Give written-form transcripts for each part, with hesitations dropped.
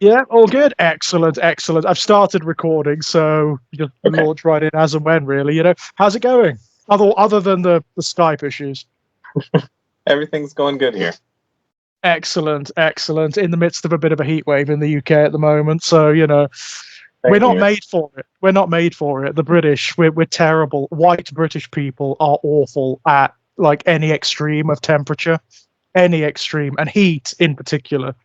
Yeah, all good. Excellent, excellent. I've started recording, so just launch right in as and when, really. How's it going? Other than the Skype issues. Everything's going good here. Excellent, excellent. In the midst of a bit of a heat wave in the UK at the moment, so we're not made for it. We're not made for it. The British, we're terrible. White British people are awful at like any extreme of temperature, any extreme, and heat in particular.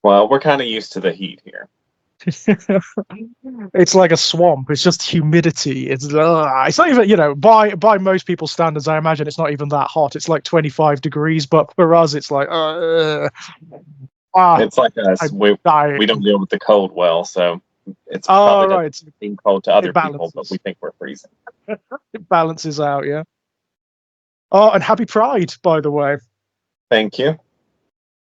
Well, we're kind of used to the heat here. It's like a swamp. It's just humidity. It's not even, by most people's standards, I imagine it's not even that hot. It's like 25 degrees, but for us, it's like, it's like us. We don't deal with the cold well, so it's probably right. Being cold to other people, but we think we're freezing. It balances out, yeah. Oh, and happy Pride, by the way. Thank you.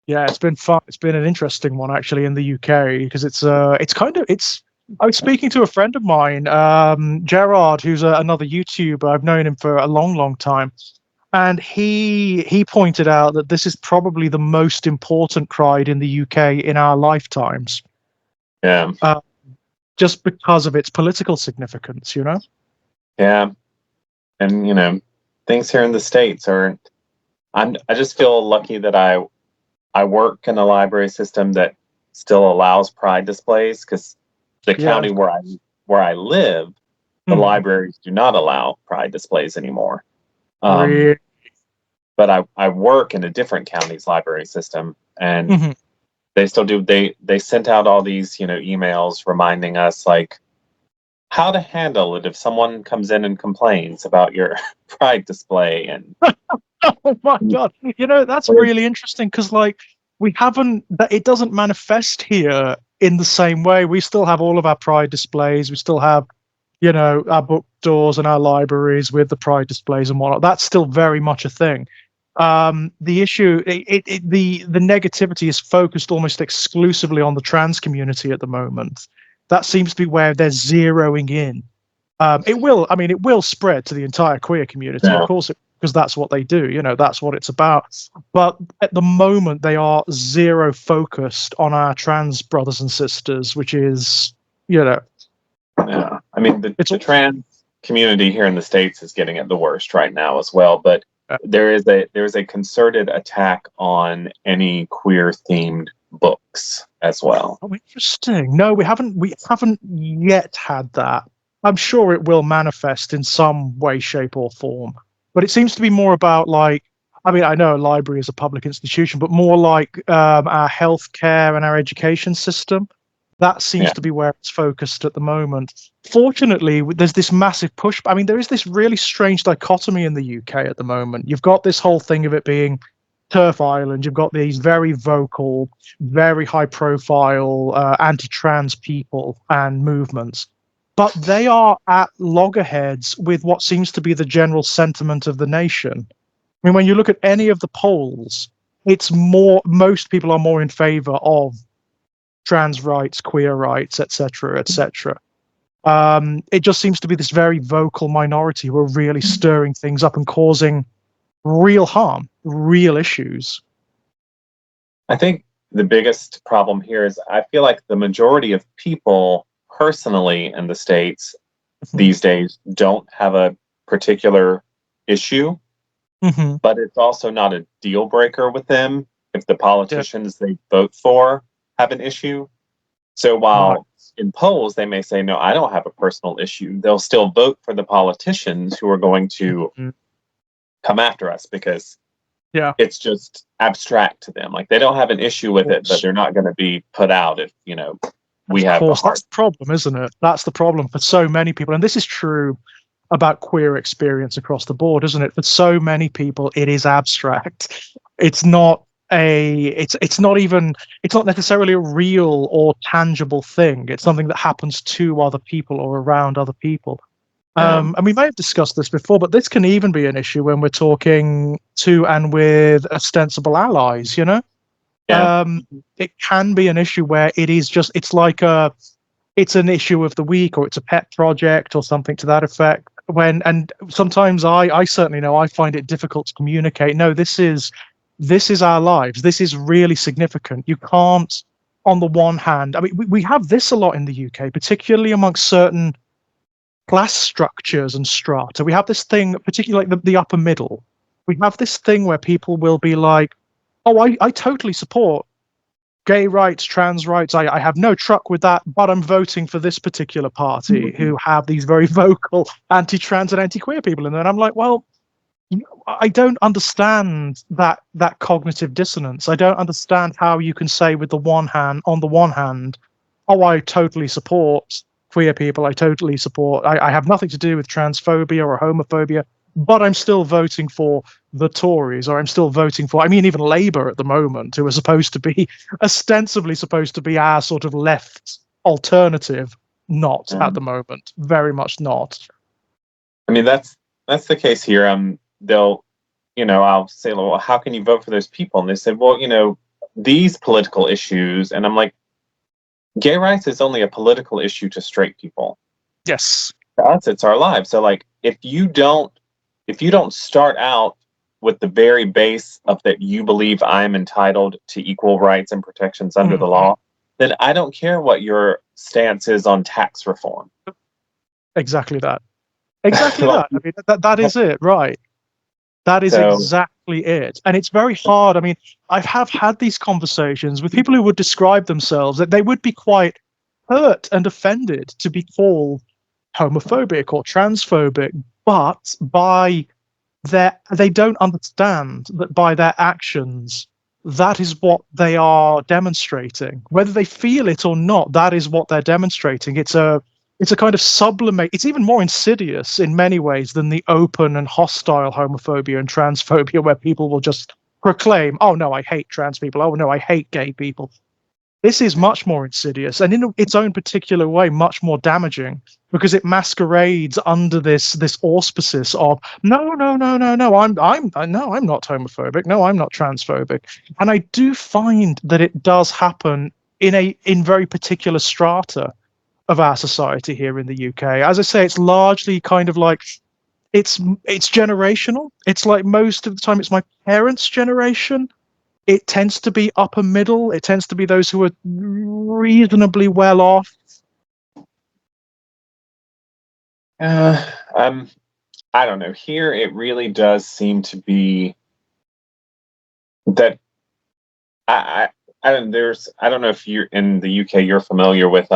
Yeah, it's been fun. It's been an interesting one actually in the UK because I was speaking to a friend of mine, Gerard, who's another YouTuber. I've known him for a long, long time, and he pointed out that this is probably the most important Pride in the UK in our lifetimes. Yeah. Just because of its political significance, Yeah, and things here in the States are. I just feel lucky that I work in a library system that still allows Pride displays because the county where I live, the libraries do not allow Pride displays anymore. Really? But I work in a different county's library system, and they still do. They sent out all these emails reminding us like how to handle it if someone comes in and complains about your Pride display and. Oh my God! That's really interesting because it doesn't manifest here in the same way. We still have all of our Pride displays. We still have, our book doors and our libraries with the Pride displays and whatnot. That's still very much a thing. The issue, the negativity is focused almost exclusively on the trans community at the moment. That seems to be where they're zeroing in. It will spread to the entire queer community, of course, because that's what they do. That's what it's about. But at the moment, they are zero focused on our trans brothers and sisters, which is, Yeah, I mean, the trans community here in the States is getting it the worst right now as well. But there is a concerted attack on any queer themed books as well. Oh, interesting. No, we haven't yet had that. I'm sure it will manifest in some way, shape, or form. But it seems to be more about I know a library is a public institution, but more like our healthcare and our education system. That seems to be where it's focused at the moment. Fortunately, there's this massive push. There is this really strange dichotomy in the UK at the moment. You've got this whole thing of it being Turf Island. You've got these very vocal, very high-profile anti-trans people and movements. But they are at loggerheads with what seems to be the general sentiment of the nation. When you look at any of the polls, most people are more in favor of trans rights, queer rights, etc., etc. It just seems to be this very vocal minority who are really stirring things up and causing real harm, real issues. I think the biggest problem here is I feel like the majority of people personally in the States these days don't have a particular issue, but it's also not a deal breaker with them if the politicians they vote for have an issue. So while in polls they may say, no, I don't have a personal issue, they'll still vote for the politicians who are going to come after us because it's just abstract to them. Like they don't have an issue with it, but they're not going to be put out if, we have. Of course, that's the problem, isn't it? That's the problem for so many people. And this is true about queer experience across the board, isn't it? For so many people, it is abstract. It's not necessarily a real or tangible thing. It's something that happens to other people or around other people. And we may have discussed this before, but this can even be an issue when we're talking to and with ostensible allies, It can be an issue where it's like it's an issue of the week, or it's a pet project, or something to that effect. And sometimes I certainly know I find it difficult to communicate. No, this is our lives. This is really significant. You can't, on the one hand, I mean, we have this a lot in the UK, particularly amongst certain class structures and strata. We have this thing, particularly like the upper middle. We have this thing where people will be like, oh, I totally support gay rights, trans rights. I have no truck with that, but I'm voting for this particular party who have these very vocal anti-trans and anti-queer people in there. And I'm like, well, I don't understand that cognitive dissonance. I don't understand how you can say with the one hand, on the one hand, oh, I totally support queer people. I totally support. I have nothing to do with transphobia or homophobia, but I'm still voting for the Tories, or I'm still voting for, I mean, even Labour at the moment, who are supposed to be, ostensibly supposed to be our sort of left alternative. Not at the moment. Very much not. I mean, that's the case here. They'll, I'll say, well, how can you vote for those people? And they said, well, these political issues. And I'm like, gay rights is only a political issue to straight people. Yes. To us, it's our lives. So, like, if you don't start out with the very base of that you believe I'm entitled to equal rights and protections under the law, then I don't care what your stance is on tax reform. Exactly that. Exactly that. I mean, that is it, right? That is exactly it. And it's very hard. I mean, I have had these conversations with people who would describe themselves that they would be quite hurt and offended to be called homophobic or transphobic, but they don't understand that by their actions, that is what they are demonstrating. Whether they feel it or not, that is what they're demonstrating. It's a kind of sublimate. It's even more insidious in many ways than the open and hostile homophobia and transphobia, where people will just proclaim, oh no, I hate trans people. Oh no, I hate gay people. This is much more insidious, and in its own particular way, much more damaging, because it masquerades under this auspices of no, I'm not homophobic. No, I'm not transphobic. And I do find that it does happen in very particular strata of our society here in the UK. As I say, it's largely kind of like it's generational. It's like most of the time it's my parents' generation. It tends to be upper middle. It tends to be those who are reasonably well off. I don't know. Here, it really does seem to be that I don't know if you're in the UK, you're familiar with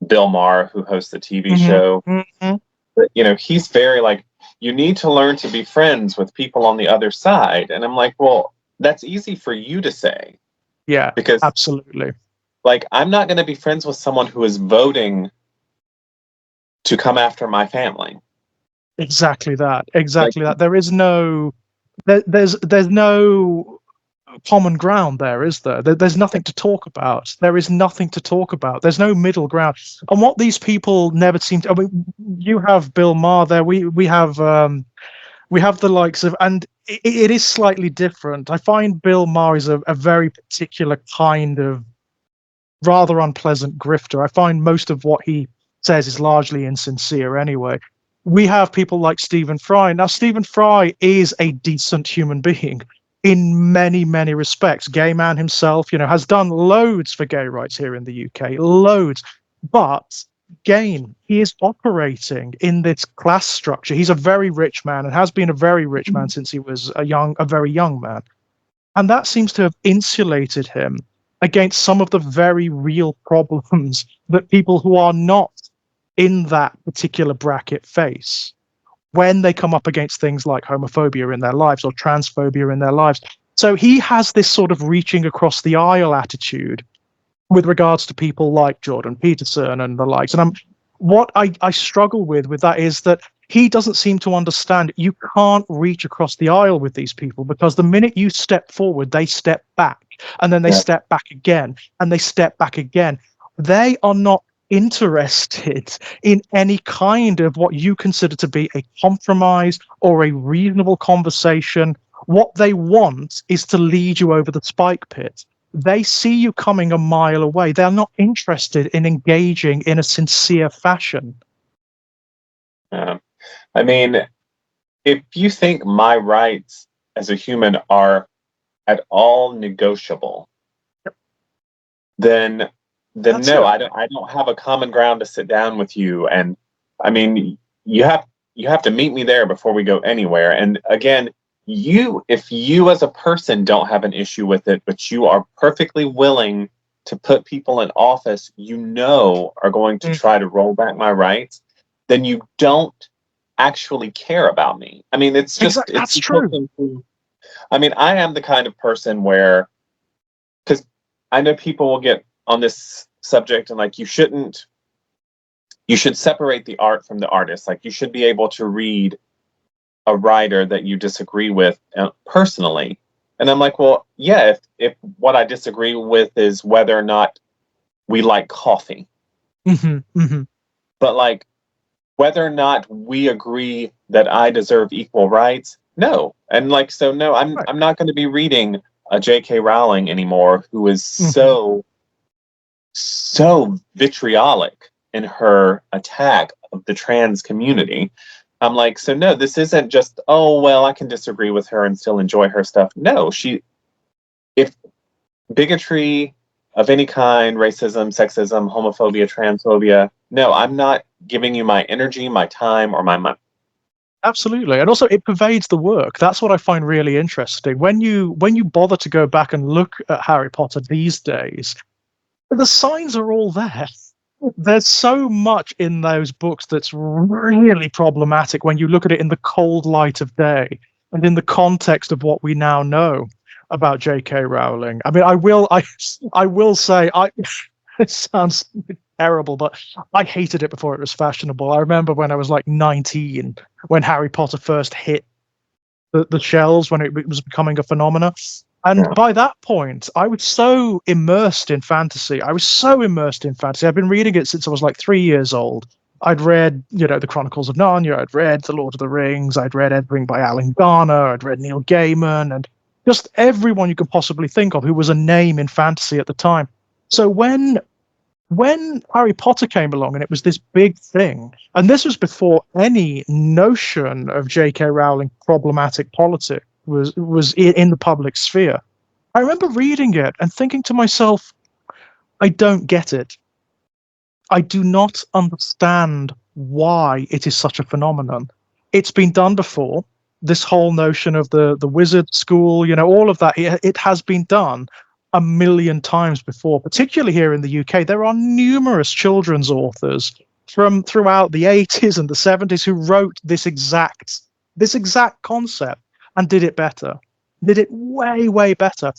Bill Maher, who hosts the TV show. Mm-hmm. But, he's very like, you need to learn to be friends with people on the other side. And I'm like, well, that's easy for you to say. Yeah, because absolutely. Like, I'm not going to be friends with someone who is voting to come after my family. Exactly that. Exactly that. There is no, there's no common ground there, is there? There's nothing to talk about. There is nothing to talk about. There's no middle ground. And what these people never seem to, I mean, you have Bill Maher there. We have the likes of, and it is slightly different. I find Bill Maher is a very particular kind of rather unpleasant grifter. I find most of what he says is largely insincere anyway. We have people like Stephen Fry. Now, Stephen Fry is a decent human being in many, many respects. Gay man himself, has done loads for gay rights here in the UK, loads. But again, he is operating in this class structure. He's a very rich man and has been a very rich man since he was a very young man. And that seems to have insulated him against some of the very real problems that people who are not in that particular bracket face when they come up against things like homophobia in their lives or transphobia in their lives. So he has this sort of reaching across the aisle attitude with regards to people like Jordan Peterson and the likes. And what I struggle with that is that he doesn't seem to understand you can't reach across the aisle with these people, because the minute you step forward, they step back, and then they step back again, and they step back again. They are not interested in any kind of what you consider to be a compromise or a reasonable conversation. What they want is to lead you over the spike pit. they see you coming a mile away. They're not interested in engaging in a sincere fashion. I mean, if you think my rights as a human are at all negotiable, then That's no, it. I don't have a common ground to sit down with you. And I mean, you have to meet me there before we go anywhere. And again, if you as a person don't have an issue with it, but you are perfectly willing to put people in office you know are going to try to roll back my rights, then you don't actually care about me. I mean, Exactly. it's That's true. I mean, I am the kind of person where, because I know people will get on this subject and like, you should separate the art from the artist. Like, you should be able to read a writer that you disagree with personally. And I'm like, well, yeah, if what I disagree with is whether or not we like coffee, but like whether or not we agree that I deserve equal rights, no. And like, so no, Right. I'm not going to be reading a J.K. Rowling anymore, who is so vitriolic in her attack of the trans community. I'm like, so no, this isn't just, oh, well, I can disagree with her and still enjoy her stuff. No, if bigotry of any kind, racism, sexism, homophobia, transphobia, no, I'm not giving you my energy, my time, or my money. Absolutely. And also it pervades the work. That's what I find really interesting. When you bother to go back and look at Harry Potter these days, the signs are all there. There's so much in those books that's really problematic when you look at it in the cold light of day and in the context of what we now know about J.K. Rowling. I mean, I will say it sounds terrible, but I hated it before it was fashionable. I remember when I was like 19, when Harry Potter first hit the shelves, when it was becoming a phenomenon. And Yeah. by that point, I was so immersed in fantasy. I was so immersed in fantasy. I've been reading it since I was like 3 years old. I'd read, the Chronicles of Narnia. I'd read The Lord of the Rings. I'd read Everything by Allan Garner. I'd read Neil Gaiman, and just everyone you could possibly think of who was a name in fantasy at the time. So when Harry Potter came along and it was this big thing, and this was before any notion of J.K. Rowling problematic politics was in the public sphere. I remember reading it and thinking to myself, I don't get it. I do not understand why it is such a phenomenon. It's been done before. This whole notion of the wizard school, all of that, it has been done a million times before, particularly here in the UK. There are numerous children's authors from throughout the 80s and the 70s who wrote this exact concept and did it better, did it way, way better.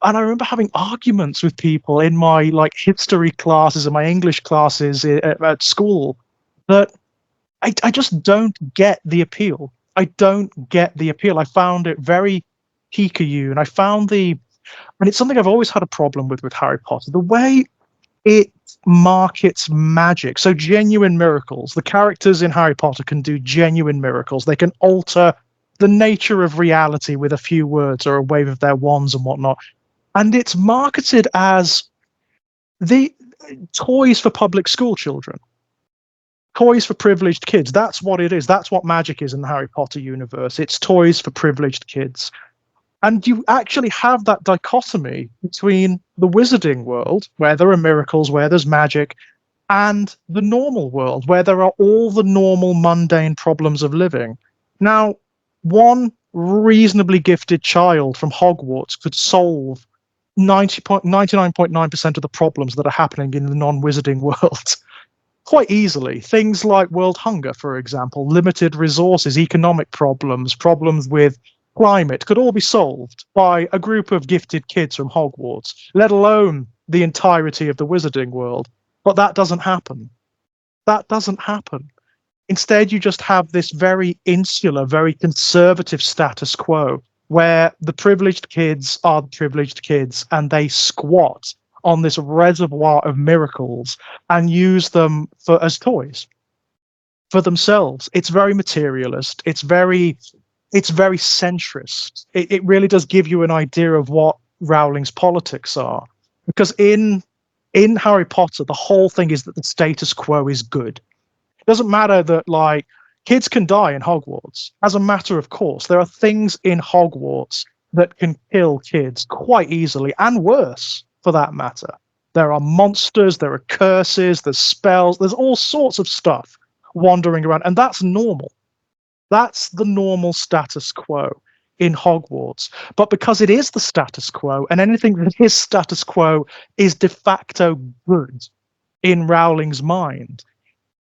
And I remember having arguments with people in my like history classes and my English classes at school that I just don't get the appeal. I don't get the appeal. I found it very Pikachu, and and it's something I've always had a problem with Harry Potter. The way it markets magic, so genuine miracles. The characters in Harry Potter can do genuine miracles. They can alter the nature of reality with a few words or a wave of their wands and whatnot. And it's marketed as the toys for public school children, toys for privileged kids. That's what it is. That's what magic is in the Harry Potter universe. It's toys for privileged kids. And you actually have that dichotomy between the wizarding world, where there are miracles, where there's magic, and the normal world, where there are all the normal, mundane problems of living. Now, one reasonably gifted child from Hogwarts could solve 99.9% of the problems that are happening in the non-wizarding world quite easily. Things like world hunger, for example, limited resources, economic problems, problems with climate could all be solved by a group of gifted kids from Hogwarts, let alone the entirety of the wizarding world. But that doesn't happen. That doesn't happen. Instead, you just have this very insular, very conservative status quo where the privileged kids are the privileged kids and they squat on this reservoir of miracles and use them as toys for themselves. It's very materialist. It's very centrist. It really does give you an idea of what Rowling's politics are, because in Harry Potter, the whole thing is that the status quo is good. It doesn't matter that like kids can die in Hogwarts. As a matter of course, there are things in Hogwarts that can kill kids quite easily, and worse for that matter. There are monsters, there are curses, there's spells, there's all sorts of stuff wandering around, and that's normal. That's the normal status quo in Hogwarts. But because it is the status quo, and anything that is status quo is de facto good in Rowling's mind,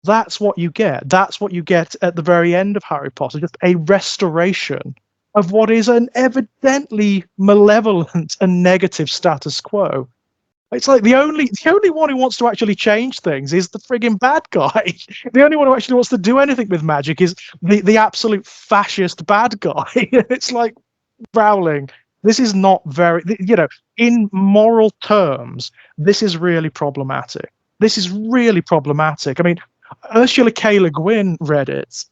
that's what you get. That's what you get at the very end of Harry Potter, just a restoration of what is an evidently malevolent and negative status quo. It's like the only one who wants to actually change things is the frigging bad guy. The only one who actually wants to do anything with magic is the absolute fascist bad guy. It's like, Rowling, this is not very, in moral terms, this is really problematic. This is really problematic. I mean, Ursula K. Le Guin read it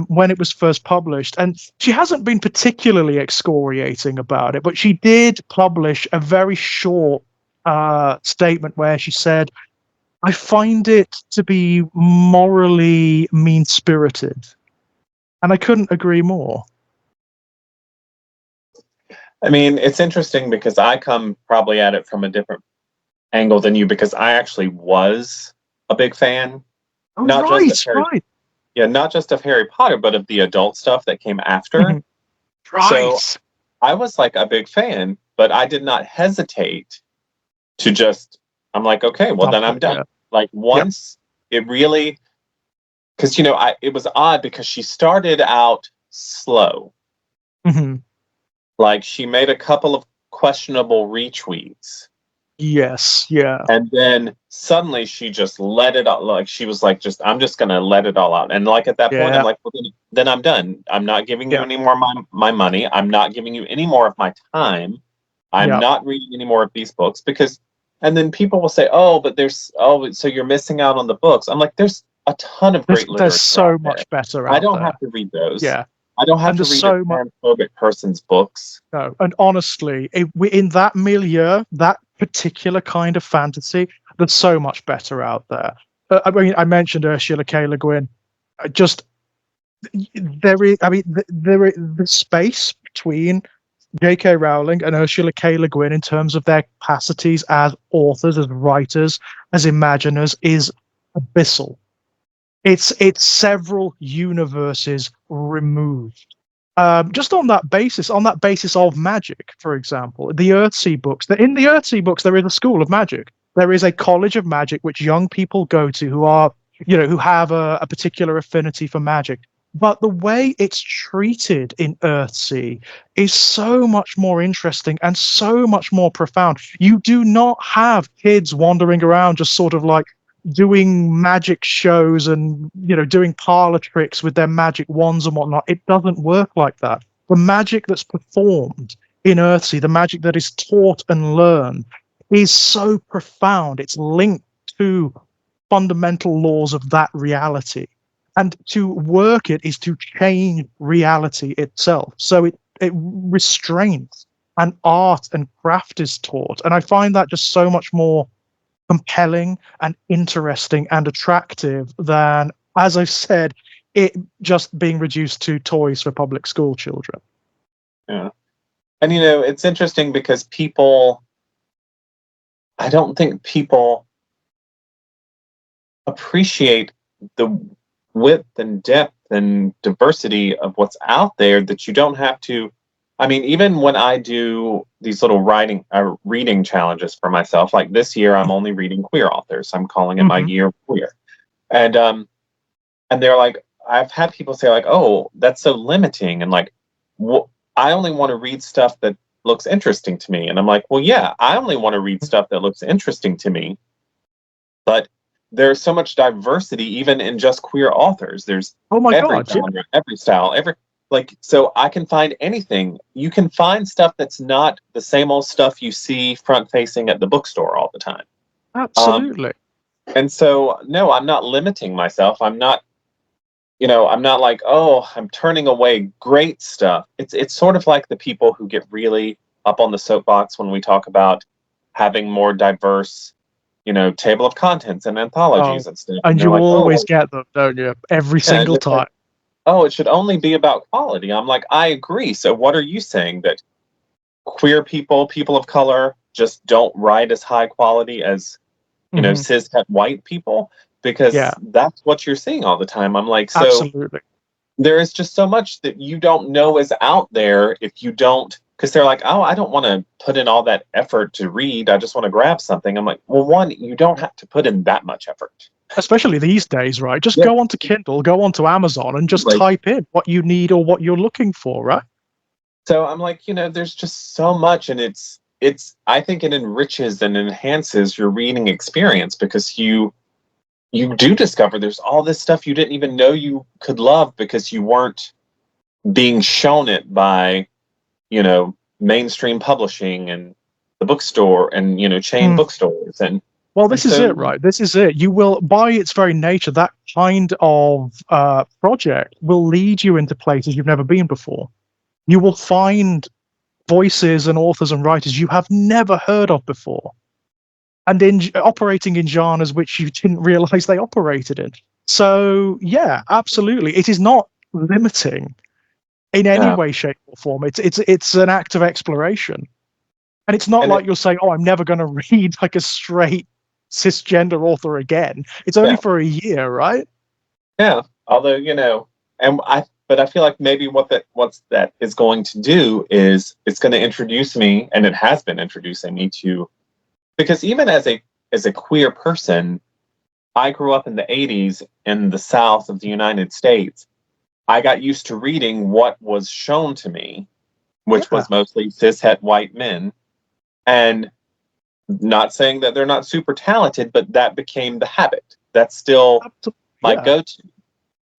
when it was first published, and she hasn't been particularly excoriating about it, but she did publish a very short statement where she said, I find it to be morally mean-spirited. And I couldn't agree more. I mean, it's interesting because I come probably at it from a different angle than you, because I actually was a big fan. Oh, not right, just of Harry, right. Yeah, not just of Harry Potter, but of the adult stuff that came after. Mm-hmm. Right. So I was like a big fan, but I did not hesitate to just, I'm like, okay, well, then I'm done. Yeah. Like once it really, because, it was odd because she started out slow. Mm-hmm. Like she made a couple of questionable retweets. Yes, yeah. And then suddenly she just let it out. Like she was like, I'm just going to let it all out. And like at that point, I'm like, well, then I'm done. I'm not giving you any more my money. I'm not giving you any more of my time. I'm not reading any more of these books because, and then people will say, so you're missing out on the books. I'm like, there's a ton of great literature. There's so much better out I don't there. have to read those. Yeah. I don't have to read a transphobic person's books. No, and honestly, in that milieu, that particular kind of fantasy, there's so much better out there. I mean, I mentioned Ursula K. Le Guin. There is the space between J.K. Rowling and Ursula K. Le Guin in terms of their capacities as authors, as writers, as imaginers is abyssal. It's several universes removed. Just on that basis of magic, for example, the Earthsea books. In the Earthsea books, there is a school of magic. There is a college of magic which young people go to who have a particular affinity for magic. But the way it's treated in Earthsea is so much more interesting and so much more profound. You do not have kids wandering around just sort of like doing magic shows and doing parlor tricks with their magic wands and whatnot. It doesn't work like that. The magic that's performed in Earthsea, the magic that is taught and learned, is so profound. It's linked to fundamental laws of that reality, and to work it is to change reality itself. So it restraints and art and craft is taught, and I find that just so much more compelling and interesting and attractive than, as I've said, it just being reduced to toys for public school children. Yeah. And it's interesting because I don't think people appreciate the width and depth and diversity of what's out there, that you don't have to. I mean, even when I do these little reading challenges for myself, like this year, I'm only reading queer authors. I'm calling it my year of queer. And they're like, I've had people say like, oh, that's so limiting. And like, I only want to read stuff that looks interesting to me. And I'm like, well, yeah, I only want to read stuff that looks interesting to me. But there's so much diversity, even in just queer authors. There's every genre, every style, so I can find anything. You can find stuff that's not the same old stuff you see front facing at the bookstore all the time. Absolutely. And so, no, I'm not limiting myself. I'm not like, oh, I'm turning away great stuff. It's sort of like the people who get really up on the soapbox when we talk about having more diverse, table of contents and Oh, anthologies and stuff. And and they're you like, oh, always well, get them, don't you? Every yeah, and single it's like, time. oh, it should only be about quality. I'm like, I agree. So what are you saying, that queer people, people of color, just don't write as high quality as, Hmm. cis het white people? Yeah, Because that's what you're seeing all the time. I'm like, so absolutely. there is just so much that you don't know is out there if you don't, because they're like, oh, I don't want to put in all that effort to read. I just want to grab something. I'm like, well, one, you don't have to put in that much effort. Especially these days, right? Just Yeah. go onto Kindle, go onto Amazon, and just Like, type in what you need or what you're looking for, right? so I'm like, there's just so much, and I think it enriches and enhances your reading experience, because you do discover there's all this stuff you didn't even know you could love because you weren't being shown it by, mainstream publishing and the bookstore and, chain Mm. bookstores. Well, And this is it, so, right? This is it. You will, by its very nature, that kind of project will lead you into places you've never been before. You will find voices and authors and writers you have never heard of before, and operating in genres which you didn't realize they operated in. So, yeah, absolutely. It is not limiting in any yeah. way, shape, or form. It's an act of exploration. And it's not And like you're saying, "Oh, I'm never going to read like a straight cisgender author again." It's only yeah, for a year, right? yeah. Although, but I feel like maybe what's that is going to do is it's going to introduce me, and it has been introducing me to, because even as a queer person, I grew up in the 80s in the South of the United States. I got used to reading what was shown to me, which Yeah, was mostly cishet white men. And not saying that they're not super talented, but that became the habit. That's still absolutely. my Yeah. go-to.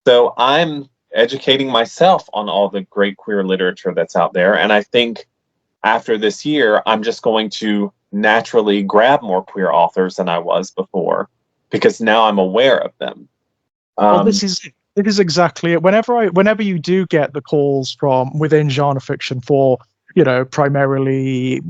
So I'm educating myself on all the great queer literature that's out there. And I think after this year, I'm just going to naturally grab more queer authors than I was before, because now I'm aware of them. Well, Um, it is exactly it. Whenever you do get the calls from within genre fiction for, primarily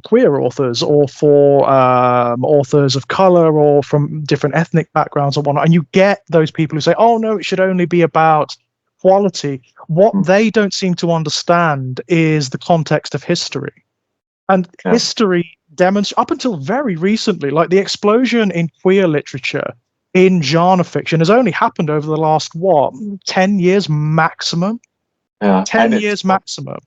queer authors, or for authors of color, or from different ethnic backgrounds or whatnot, and you get those people who say, "Oh no, it should only be about quality." What they don't seem to understand is the context of history. And yeah, history demonstrates, up until very recently, like the explosion in queer literature in genre fiction has only happened over the last, what, 10 years maximum? yeah. 10 years maximum.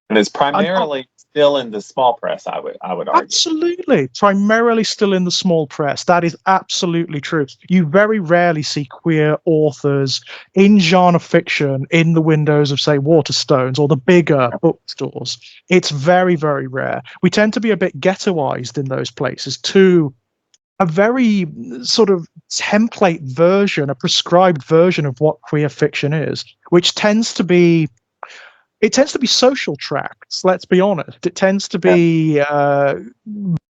And it's And primarily still in the small press, I would argue. absolutely, primarily still in the small press. That is absolutely true. You very rarely see queer authors in genre fiction in the windows of, say, Waterstones or the bigger bookstores. It's very, very rare. We tend to be a bit ghettoized in those places to a very sort of template version, a prescribed version of what queer fiction is, which tends to be social tracts. Let's be honest. It tends to Yeah. be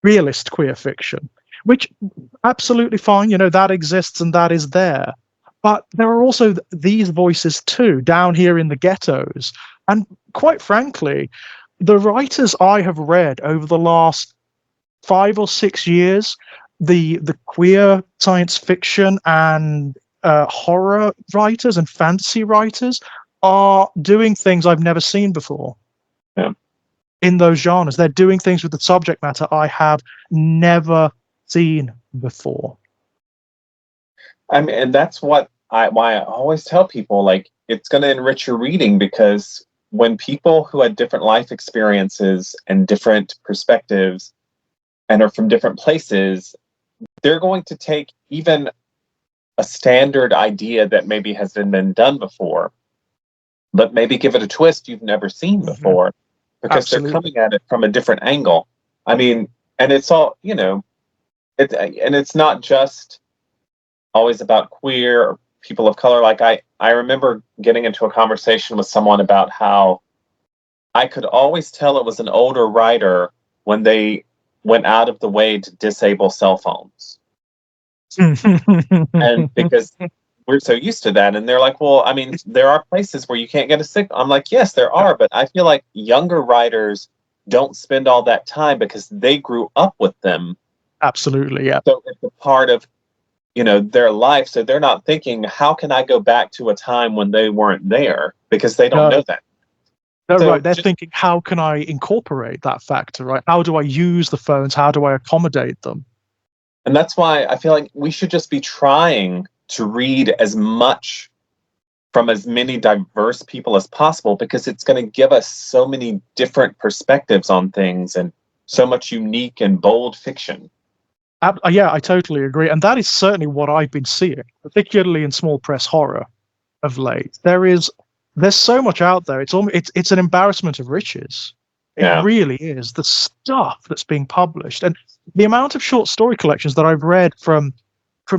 realist queer fiction, which absolutely fine. That exists and that is there. But there are also these voices too down here in the ghettos. And quite frankly, the writers I have read over the last 5 or 6 years, the queer science fiction and horror writers and fantasy writers are doing things I've never seen before Yeah. in those genres. They're doing things with the subject matter I have never seen before. I mean, and that's why I always tell people, like, it's going to enrich your reading, because when people who had different life experiences and different perspectives and are from different places, they're going to take even a standard idea that maybe has been done before, but maybe give it a twist you've never seen Mhm. before, because they're Absolutely. coming at it from a different angle. I mean, and it's all, and it's not just always about queer or people of color. Like, I remember getting into a conversation with someone about how I could always tell it was an older writer when they went out of the way to disable cell phones. And because we're so used to that, and they're like, well, I mean, there are places where you can't get a signal. I'm like, yes, there are, but I feel like younger writers don't spend all that time because they grew up with them. Absolutely, yeah. So it's a part of, their life. So they're not thinking, how can I go back to a time when they weren't there? Because they don't No, know that. no, So right. They're thinking, how can I incorporate that factor, right? How do I use the phones? How do I accommodate them? and that's why I feel like we should just be trying to read as much from as many diverse people as possible, because it's going to give us so many different perspectives on things and so much unique and bold fiction. Yeah, I totally agree. And that is certainly what I've been seeing, particularly in small press horror of late. There's so much out there. It's an embarrassment of riches. It Yeah. really is. The stuff that's being published and the amount of short story collections that I've read from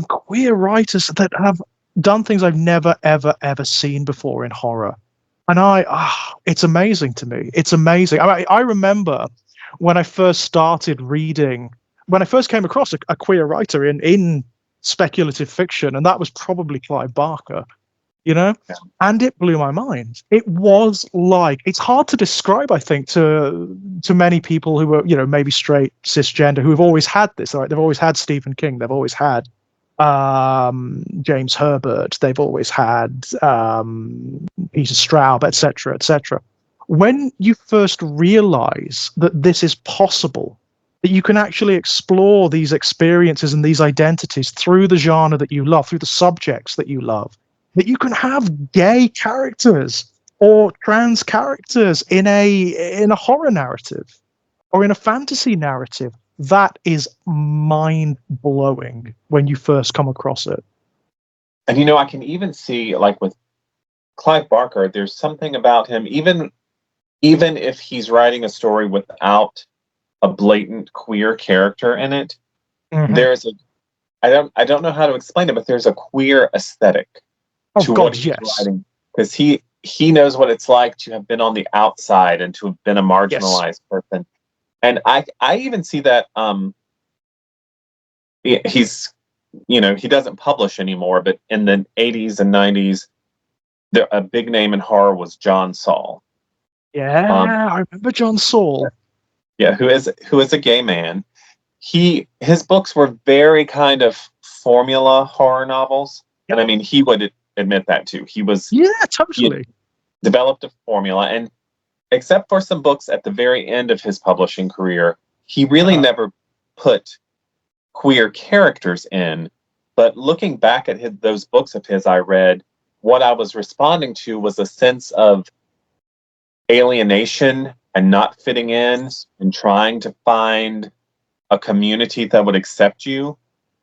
queer writers that have done things I've never ever ever seen before in horror. And it's amazing to me. It's amazing. I remember when I first started reading, when I first came across a queer writer in speculative fiction, and that was probably Clive Barker, you know, Yeah. and it blew my mind. It was like, it's hard to describe, I think, to many people who are, maybe straight cisgender, who have always had this. Right, they've always had Stephen King, they've always had James Herbert, they've always had Peter Straub, etc., etc. When you first realize that this is possible, that you can actually explore these experiences and these identities through the genre that you love, through the subjects that you love, that you can have gay characters or trans characters in a horror narrative or in a fantasy narrative, that is mind blowing when you first come across it. And I can even see, like with Clive Barker, there's something about him, even if he's writing a story without a blatant queer character in it, Mm-hmm. there's I don't know how to explain it, but there's a queer aesthetic to what he's writing, because he knows what it's like to have been on the outside and to have been a marginalized person. And I even see that he's he doesn't publish anymore, but in the 80s and 90s, a big name in horror was John Saul. I remember John Saul. Yeah, who is a gay man. His books were very kind of formula horror novels, and I mean, he would admit that too. He Totally developed a formula, and except for some books at the very end of his publishing career, he really never put queer characters in. But looking back at those books of his I read, what I was responding to was a sense of alienation and not fitting in and trying to find a community that would accept you.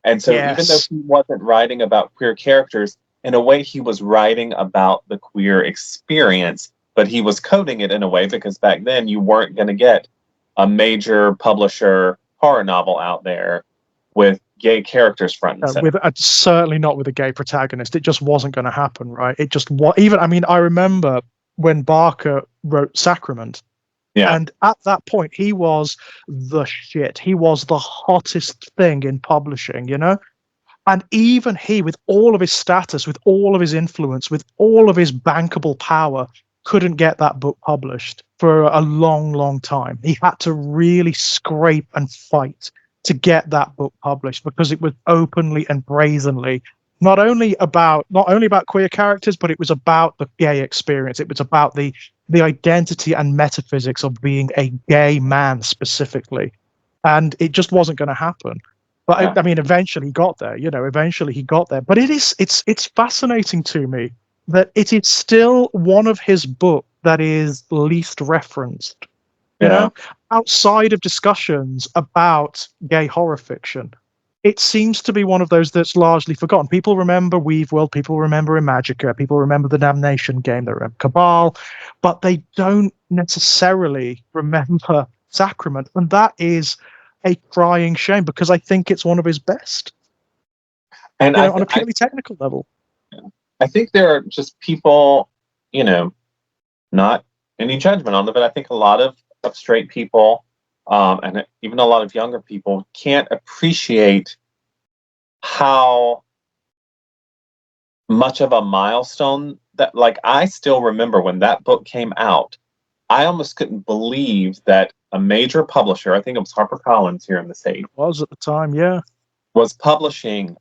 And so even though he wasn't writing about queer characters, in a way he was writing about the queer experience, but he was coding it in a way because back then you weren't going to get a major publisher horror novel out there with gay characters front and center. Certainly not with a gay protagonist. It just wasn't going to happen, right? It just even. I mean, I remember when Barker wrote Sacrament, and at that point he was the shit. He was the hottest thing in publishing, And even he, with all of his status, with all of his influence, with all of his bankable power, couldn't get that book published for a long, long time. He had to really scrape and fight to get that book published because it was openly and brazenly not only about queer characters, but it was about the gay experience. It was about the identity and metaphysics of being a gay man specifically, and it just wasn't going to happen. But I mean, eventually he got there. Eventually he got there. But it's fascinating to me that it is still one of his books that is least referenced. Outside of discussions about gay horror fiction, it seems to be one of those that's largely forgotten. People remember Weaveworld, people remember Imagica, people remember the Damnation game, they remember Cabal, but they don't necessarily remember Sacrament, and that is a crying shame because I think it's one of his best. And on a purely technical level. I think there are just people, not any judgment on it, but I think a lot of straight people, and even a lot of younger people, can't appreciate how much of a milestone that, like, I still remember when that book came out, I almost couldn't believe that a major publisher, I think it was HarperCollins here in the States, Was at the time, yeah. was publishing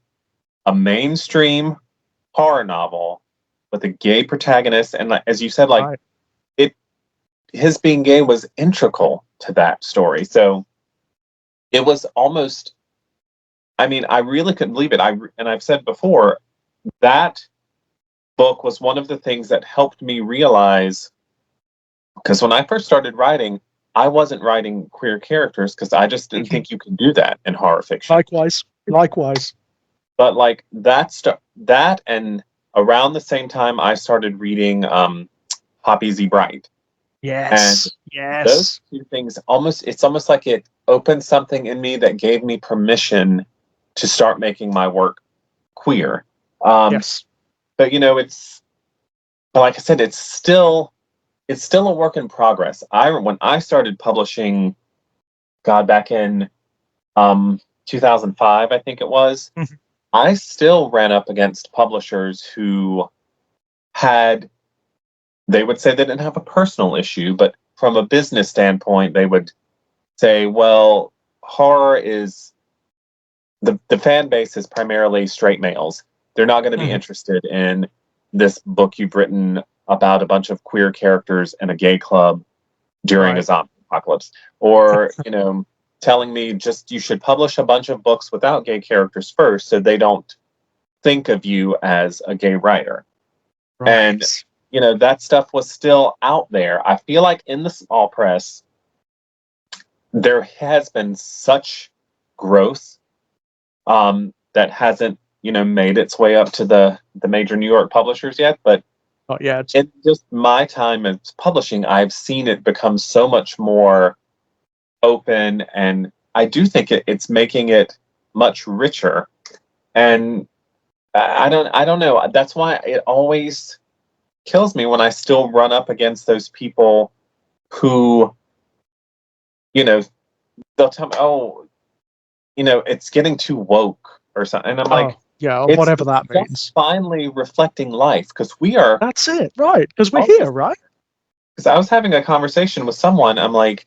a mainstream horror novel with a gay protagonist, and as you said, like Right. his being gay was integral to that story. So it was almost, I mean, I really couldn't believe it. And I've said before, that book was one of the things that helped me realize, because when I first started writing, I wasn't writing queer characters because I just didn't think you could do that in horror fiction. Likewise. But like that, and around the same time, I started reading Poppy Z. Bright. And those two things it's almost like it opened something in me that gave me permission to start making my work queer. Yes. But but like I said, it's still a work in progress. When I started publishing, God, back in 2005, I think it was, Mhm. I still ran up against publishers who they would say they didn't have a personal issue, but from a business standpoint, they would say, well, horror is the fan base is primarily straight males. They're not going to be Mhm. interested in this book you've written about a bunch of queer characters in a gay club during a Right. zombie apocalypse. Or, telling me just you should publish a bunch of books without gay characters first so they don't think of you as a gay writer. And Right. that stuff was still out there. I feel like in the small press, there has been such growth that hasn't, made its way up to the major New York publishers yet. But Not yet. in just my time as publishing, I've seen it become so much more open, and I do think it's making it much richer. And I don't know. That's why it always kills me when I still run up against those people who, they'll tell me, oh, it's getting too woke or something. And I'm like, yeah, it's whatever that just means. finally reflecting life, because we are. That's it, right? Because we're Because here, right? I was having a conversation with someone. I'm like,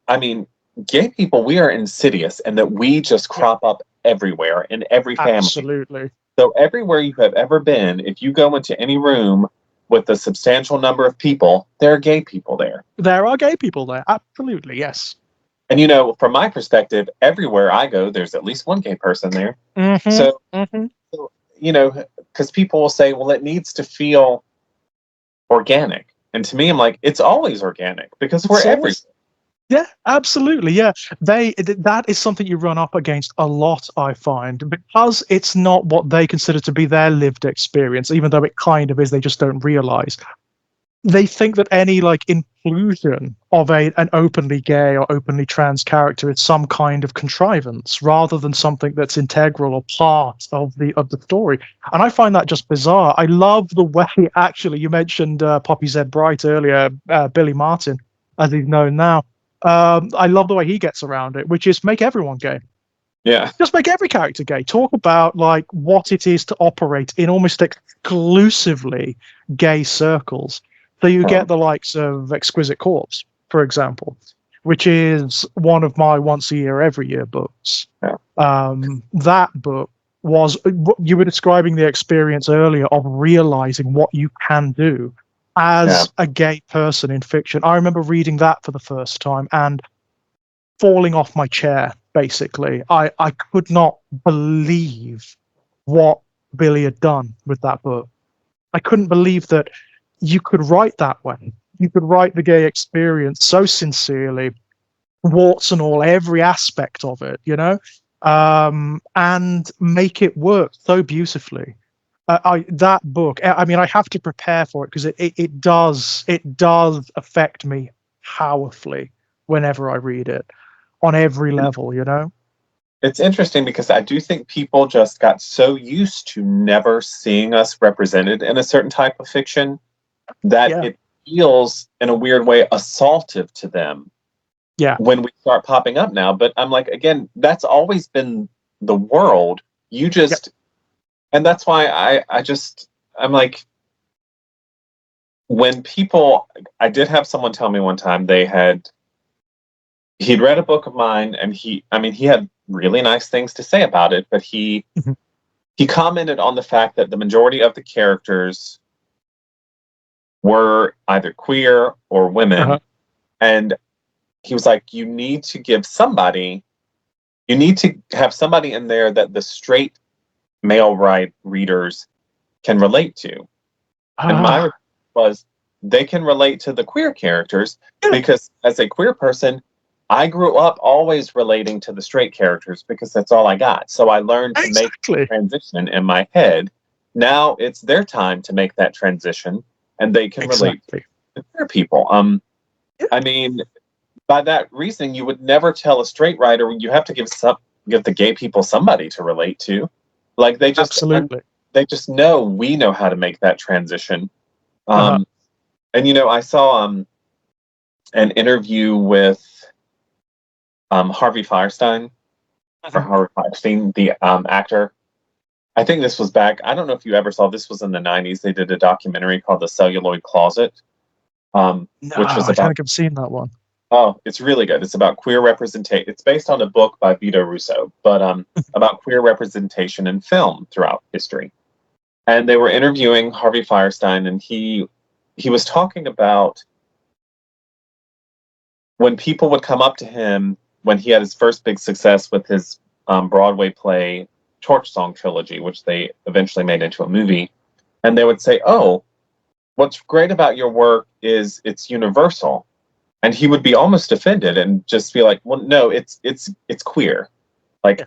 I mean, gay people, we are insidious, and that we just crop up everywhere in every family. Absolutely. So everywhere you have ever been, if you go into any room with a substantial number of people, there are gay people there. There are gay people there. Absolutely, yes. And from my perspective, everywhere I go, there's at least one gay person there. Mm-hmm. So, Mm-hmm. because people will say, well, it needs to feel organic. And to me, I'm like, it's always organic because we're everywhere. Yeah, absolutely. Yeah, that is something you run up against a lot, I find, because it's not what they consider to be their lived experience, even though it kind of is. They just don't realize. They think that any like inclusion of an openly gay or openly trans character is some kind of contrivance rather than something that's integral or part of the story. And I find that just bizarre. I love the way, actually, you mentioned Poppy Z. Bright earlier, Billy Martin, as he's known now. I love the way he gets around it, which is make everyone gay. Yeah. Just make every character gay. Talk about like what it is to operate in almost exclusively gay circles. So you get the likes of Exquisite Corpse, for example, which is one of my once a year, every year books. Yeah. That book was, you were describing the experience earlier of realizing what you can do as a gay person in fiction. I remember reading that for the first time and falling off my chair, basically. I could not believe what Billy had done with that book. I couldn't believe that you could write that way. You could write the gay experience so sincerely, warts and all, every aspect of it, and make it work so beautifully. That book, I mean, I have to prepare for it because it does affect me powerfully whenever I read it on every level, It's interesting because I do think people just got so used to never seeing us represented in a certain type of fiction that it feels, in a weird way, assaultive to them when we start popping up now. But I'm like, again, that's always been the world. You just, and that's why I'm like, when people, I did have someone tell me one time he'd read a book of mine, and he had really nice things to say about it, but Mhm. he commented on the fact that the majority of the characters were either queer or women, Uh-huh. and he was like, you need to have somebody in there that the straight male readers can relate to. And my Ah, response was, they can relate to the queer characters, yeah, because as a queer person, I grew up always relating to the straight characters because that's all I got. So I learned to make exactly. the transition in my head. Now it's their time to make that transition, and they can relate Exactly. to queer people. Yeah, I mean, by that reasoning, you would never tell a straight writer you have to give the gay people somebody to relate to. Like absolutely. they just know we know how to make that transition. Uh-huh. Um, and I saw an interview with Harvey Firestein, or Mhm. Harvey Firestein, the actor. I think this was back. I don't know if you ever saw. This was in the '90s. They did a documentary called "The Celluloid Closet," No, which was I don't about. think I've seen that one. Oh, it's really good. It's about queer representation. It's based on a book by Vito Russo, but about queer representation in film throughout history. And they were interviewing Harvey Firestein, and he was talking about when people would come up to him when he had his first big success with his Broadway play Torch Song Trilogy, which they eventually made into a movie, and they would say, "Oh, what's great about your work is it's universal." And he would be almost offended and just be like, "Well, no, it's queer. Like, Yeah.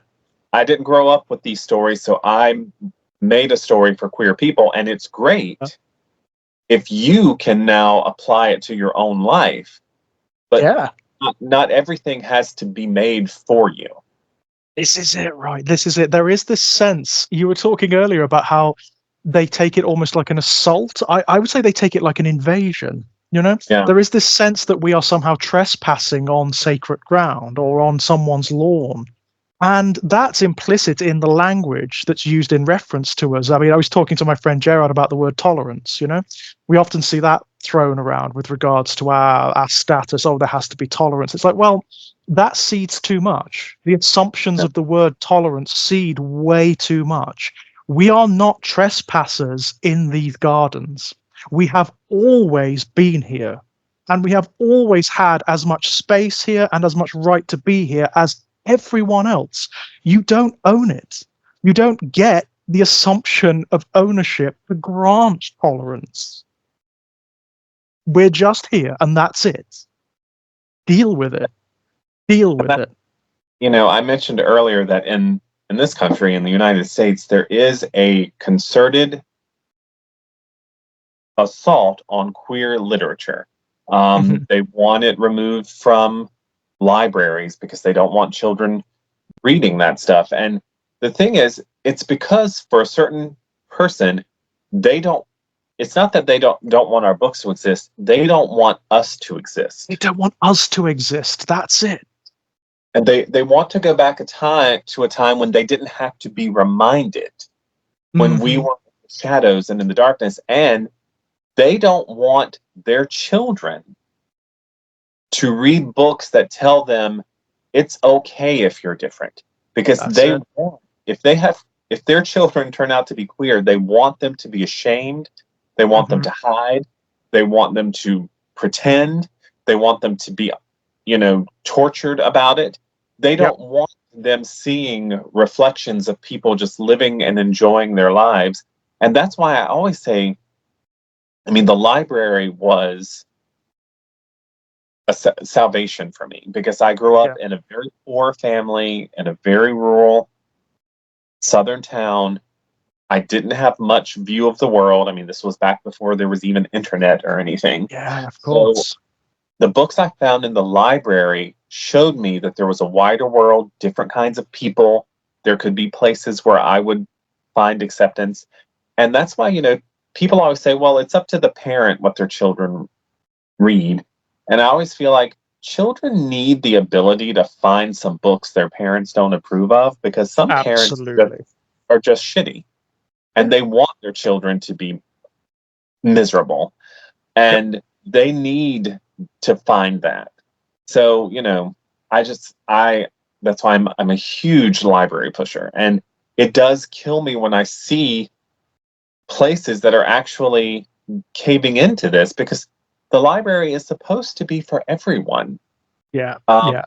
I didn't grow up with these stories, so I made a story for queer people, and it's Uh, great if you can now apply it to your own life, but yeah. not everything has to be made for you." This is it, right? This is it. There is this sense. You were talking earlier about how they take it almost like an assault. I would say they take it like an invasion. You know, Yeah. there is this sense that we are somehow trespassing on sacred ground or on someone's lawn. And that's implicit in the language that's used in reference to us. I mean, I was talking to my friend Gerard about the word tolerance, you know? We often see that thrown around with regards to our status. Oh, there has to be tolerance. It's like, well, that seeds too much. The assumptions Yeah. of the word tolerance seed way too much. We are not trespassers in these gardens. We have always been here. And we have always had as much space here and as much right to be here as everyone else. You don't own it. You don't get the assumption of ownership to grant tolerance. We're just here and that's it. Deal with it. Deal And with it. I mentioned earlier that in this country, in the United States, there is a concerted assault on queer literature. Mhm. They want it removed from libraries because they don't want children reading that stuff. And the thing is, it's because for a certain person, they don't. It's not that they don't want our books to exist. They don't want us to They exist, don't want us to exist. That's it. and they want to go back a time when they didn't have to be reminded, when we Hmm. were in the shadows and in the darkness, and they don't want their children to read books that tell them it's okay if you're different, because That's it. if they have if their children turn out to be queer, they want them to be ashamed, they want them Hmm. to hide, they want them to pretend, they want them to be tortured about it. They Yep. don't want them seeing reflections of people just living and enjoying their lives. And that's why I always say, the library was salvation for me, because I grew up Yeah. in a very poor family in a very rural southern town. I didn't have much view of the world. This was back before there was even internet or anything. Yeah, of So course. the books I found in the library showed me that there was a wider world, different kinds of people. There could be places where I would find acceptance. And that's why, people always say, well, it's up to the parent what their children read. And I always feel like children need the ability to find some books their parents don't approve of, because some parents Absolutely. are just shitty, Yeah. and they want their children to be miserable. and they need to find that. So, that's why I'm a huge library pusher, and it does kill me when I see places that are actually caving into this, because the library is supposed to be for everyone. Yeah. Um,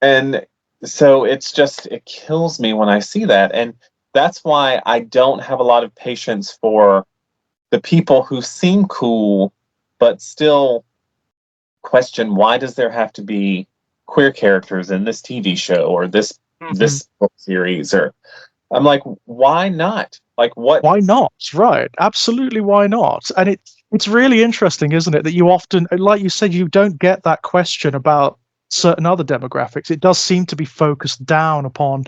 and so it kills me when I see that. And that's why I don't have a lot of patience for the people who seem cool, but still question, why does there have to be queer characters in this TV show or this book series? Or I'm like, why not? Like, what? Why not? Right. Absolutely, why not? And it's really interesting, isn't it, that you often, like you said, you don't get that question about certain other demographics. It does seem to be focused down upon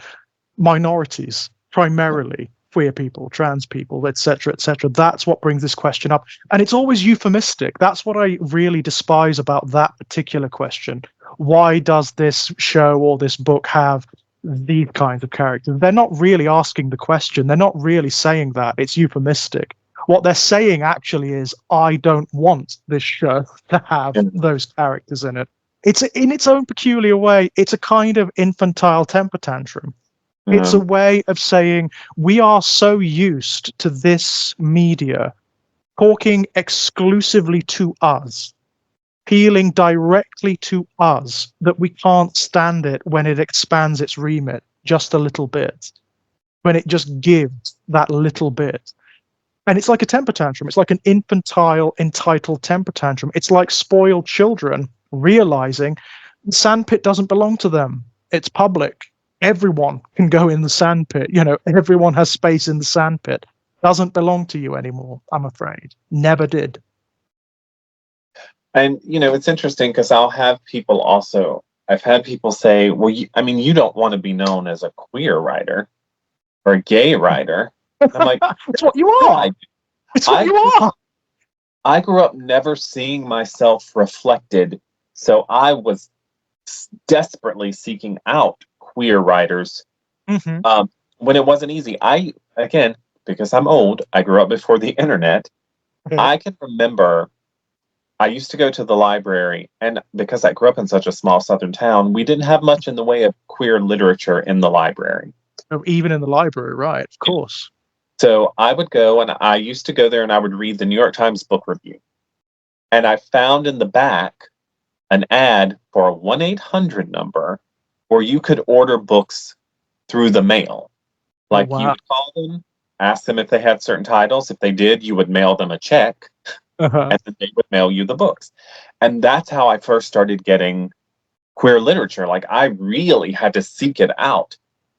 minorities, primarily queer people, trans people, etc., etc. That's what brings this question up. And it's always euphemistic. That's what I really despise about that particular question. Why does this show or this book have these kinds of characters? They're not really asking the question. They're not really saying that. It's euphemistic. What they're saying actually is, I don't want this show to have those characters in it. It's in its own peculiar way, it's a kind of infantile temper tantrum. It's a way of saying, we are so used to this media talking exclusively to us, appealing directly to us, that we can't stand it when it expands its remit just a little bit, when it just gives that little bit. And it's like a temper tantrum. It's like an infantile, entitled temper tantrum. It's like spoiled children realizing the sandpit doesn't belong to them. It's public. Everyone can go in the sandpit. Everyone has space in the sandpit. Doesn't belong to you anymore, I'm afraid. Never did. And, it's interesting because I've had people say, well, you don't want to be known as a queer writer or a gay writer. And I'm like, it's what you are. It's what you are. I grew up never seeing myself reflected. So I was desperately seeking out queer writers when it wasn't easy. Again, because I'm old, I grew up before the internet. I can remember I used to go to the library, and because I grew up in such a small southern town, we didn't have much in the way of queer literature in the library. Even in the library, right, of course. So I would go, and I used to go there and I would read the New York Times book review. And I found in the back an ad for a 1-800 number where you could order books through the mail. Like, you would call them, ask them if they had certain titles. If they did, you would mail them a check, and then they would mail you the books. And that's how I first started getting queer literature. Like, I really had to seek it out.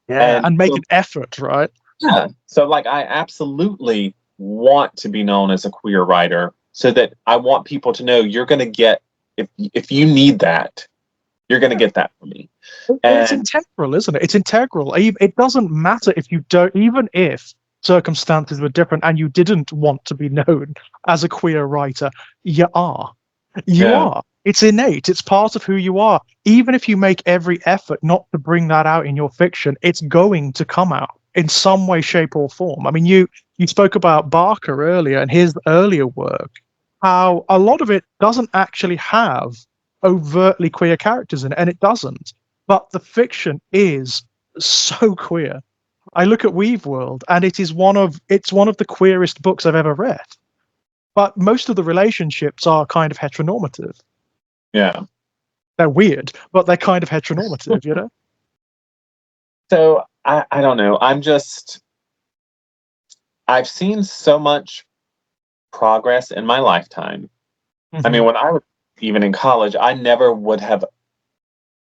Yeah, and make an effort, right? Yeah. So, like, I absolutely want to be known as a queer writer, so that I want people to know, you're going to get, if you need that, you're going to get that from me. And it's integral, isn't it? It's integral. It doesn't matter if you don't, even if circumstances were different and you didn't want to be known as a queer writer, you are. You are. It's innate. It's part of who you are. Even if you make every effort not to bring that out in your fiction, it's going to come out in some way, shape, or form. I mean, you spoke about Barker earlier and his earlier work, how a lot of it doesn't actually have overtly queer characters in it, and it doesn't. But the fiction is so queer. I look at Weave World, and it's one of the queerest books I've ever read. But most of the relationships are kind of heteronormative. Yeah. They're weird, but they're kind of heteronormative, So I don't know. I've seen so much progress in my lifetime. I mean, when I was even in college, I never would have,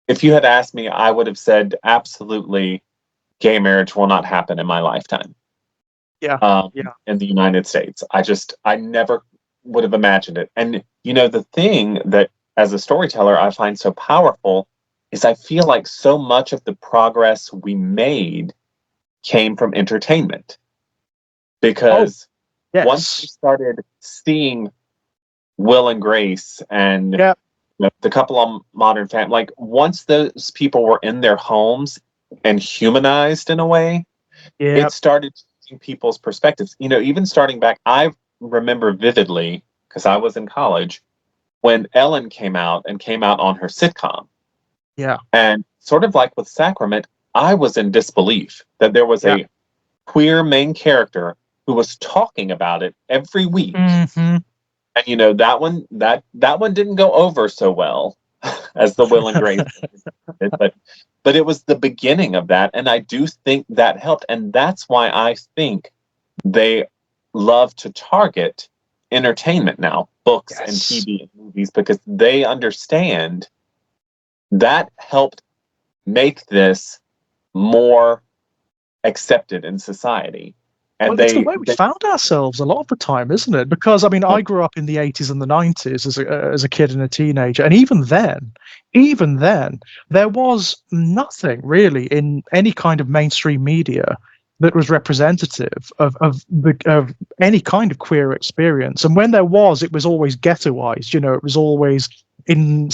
if you had asked me, I would have said, absolutely, gay marriage will not happen in my lifetime. In the United States. I never would have imagined it. And, the thing that, as a storyteller, I find so powerful is I feel like so much of the progress we made came from entertainment. Because once you started seeing Will and Grace and the couple on Modern Family, like, once those people were in their homes and humanized in a way, it started changing people's perspectives. Even starting back, I remember vividly, because I was in college when Ellen came out on her sitcom. Yeah. And sort of like with Sacrament, I was in disbelief that there was a queer main character who was talking about it every week. Mm-hmm. And that one didn't go over so well as the Will and Grace, but it was the beginning of that, and I do think that helped, and that's why I think they love to target entertainment now, books and TV and movies, because they understand that helped make this more accepted in society. And It's the way we found ourselves a lot of the time, isn't it? Because I mean, I grew up in the 80s and the 90s as a kid and a teenager, and even then, there was nothing really in any kind of mainstream media that was representative of any kind of queer experience. And when there was, it was always ghettoized. It was always in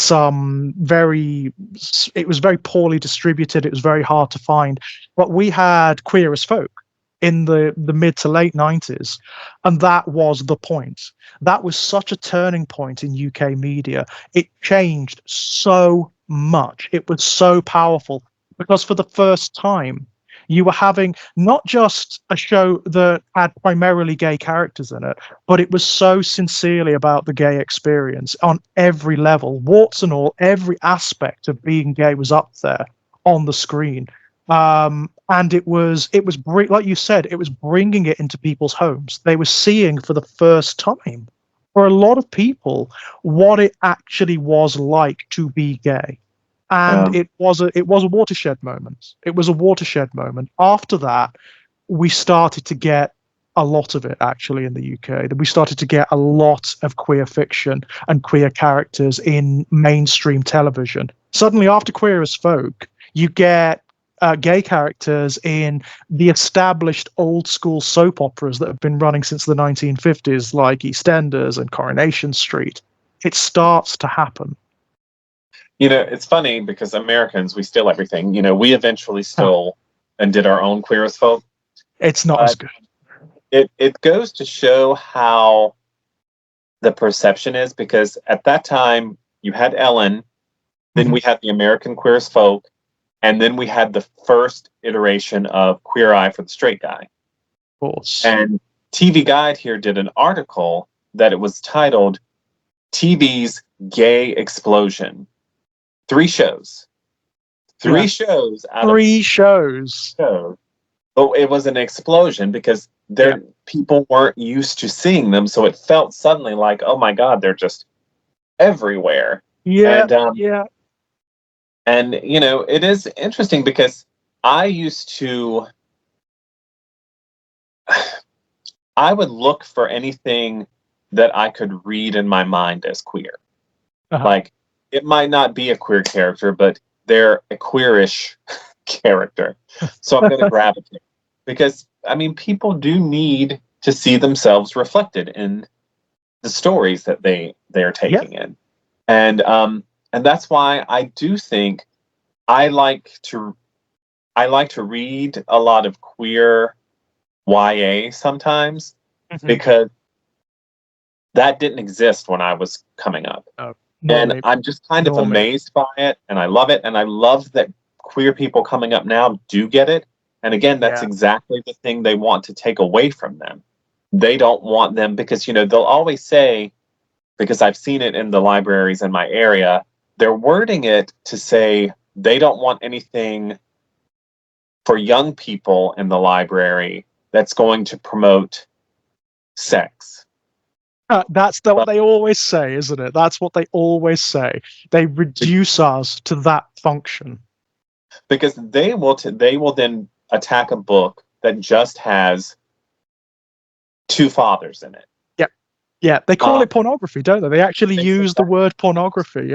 it was very poorly distributed. It was very hard to find. But we had Queer as Folk in the mid to late 90s, and that was the point. That was such a turning point in UK media. It changed so much. It was so powerful because for the first time you were having not just a show that had primarily gay characters in it, but it was so sincerely about the gay experience on every level, warts and all. Every aspect of being gay was up there on the screen. And it was like you said, it was bringing it into people's homes. They were seeing for the first time, for a lot of people, what it actually was like to be gay. And it was a watershed moment. It was a watershed moment. After that, we started to get a lot of it actually in the UK. That we started to get a lot of queer fiction and queer characters in mainstream television. Suddenly, after Queer as Folk, you get gay characters in the established old school soap operas that have been running since the 1950s, like EastEnders and Coronation Street. It starts to happen. It's funny because Americans, we steal everything. We eventually stole and did our own Queer as Folk. It's not as good. It goes to show how the perception is, because at that time you had Ellen, then we had the American Queer as Folk, and then we had the first iteration of Queer Eye for the Straight Guy. Of course. And TV Guide here did an article that it was titled TV's Gay Explosion. 3 shows. 3 shows out of 3 shows. But it was an explosion because people weren't used to seeing them, so it felt suddenly like, oh my God, they're just everywhere. Yeah, And, it is interesting because I would look for anything that I could read in my mind as queer. Like, it might not be a queer character, but they're a queerish character. So I'm going to gravitate. Because, I mean, people do need to see themselves reflected in the stories that they are taking in. And that's why I do think I like to read a lot of queer YA sometimes, because that didn't exist when I was coming up. And I'm just kind of amazed by it, and I love it, and I love that queer people coming up now do get it. And again, that's exactly the thing they want to take away from them. They don't want them, because, they'll always say, because I've seen it in the libraries in my area, they're wording it to say they don't want anything for young people in the library that's going to promote sex. That's what they always say, isn't it? That's what they always say. They reduce us to that function. Because they will then attack a book that just has 2 fathers in it. Yeah, they call it pornography, don't they? They actually use the word pornography,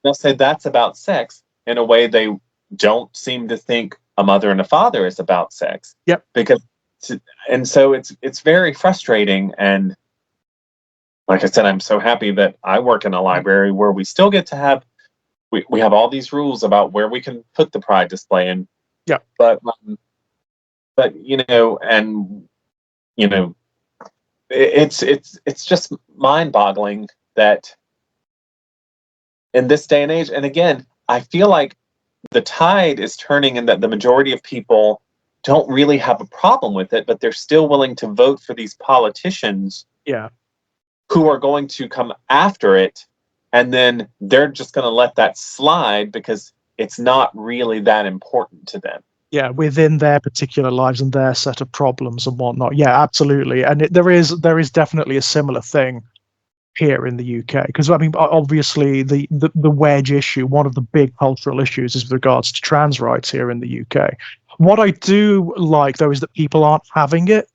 They'll say that's about sex in a way they don't seem to think a mother and a father is about sex. And so it's very frustrating. And like I said, I'm so happy that I work in a library where we still get to have, we have all these rules about where we can put the pride display in. But it's just mind-boggling that in this day and age, and again, I feel like the tide is turning and that the majority of people don't really have a problem with it, but they're still willing to vote for these politicians Yeah. who are going to come after it, and then they're just going to let that slide because it's not really that important to them. Yeah, within their particular lives and their set of problems and whatnot. Yeah, absolutely. And there is definitely a similar thing here in the UK, because I mean, obviously the wedge issue, one of the big cultural issues, is with regards to trans rights here in the UK. What I do like, though, is that people aren't having it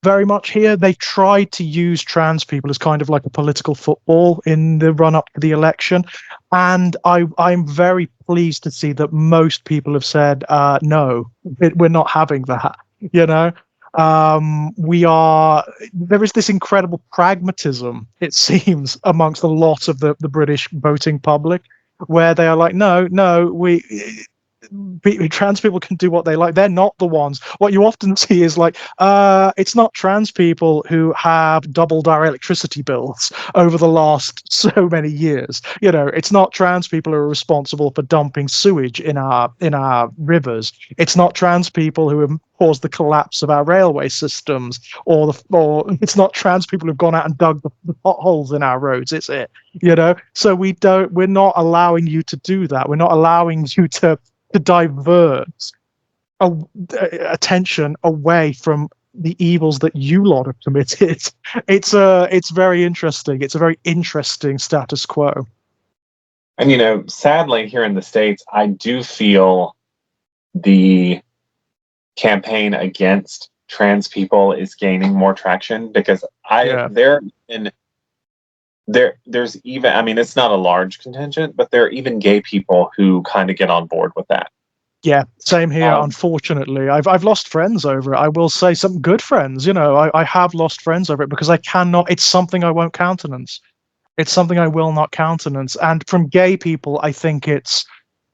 very much here. They tried to use trans people as kind of like a political football in the run up to the election, and I'm very pleased to see that most people have said no, we're not having that. You know, there is this incredible pragmatism, it seems, amongst a lot of the British voting public, where they are like, no, trans people can do what they like. They're not the ones. What you often see is like, it's not trans people who have doubled our electricity bills over the last so many years. You know, it's not trans people who are responsible for dumping sewage in our rivers. It's not trans people who have caused the collapse of our railway systems, or it's not trans people who've gone out and dug the potholes in our roads. It's it, you know. So we're not allowing you to do that. We're not allowing you to divert attention away from the evils that you lot have committed. It's very interesting. It's a very interesting status quo. And sadly, here in the States, I do feel the campaign against trans people is gaining more traction, because there's even, I mean, it's not a large contingent, but there are even gay people who kind of get on board with that. Yeah, same here. Unfortunately, I've lost friends over it. I will say, some good friends. I have lost friends over it, because I cannot. It's something I won't countenance. It's something I will not countenance. And from gay people, I think it's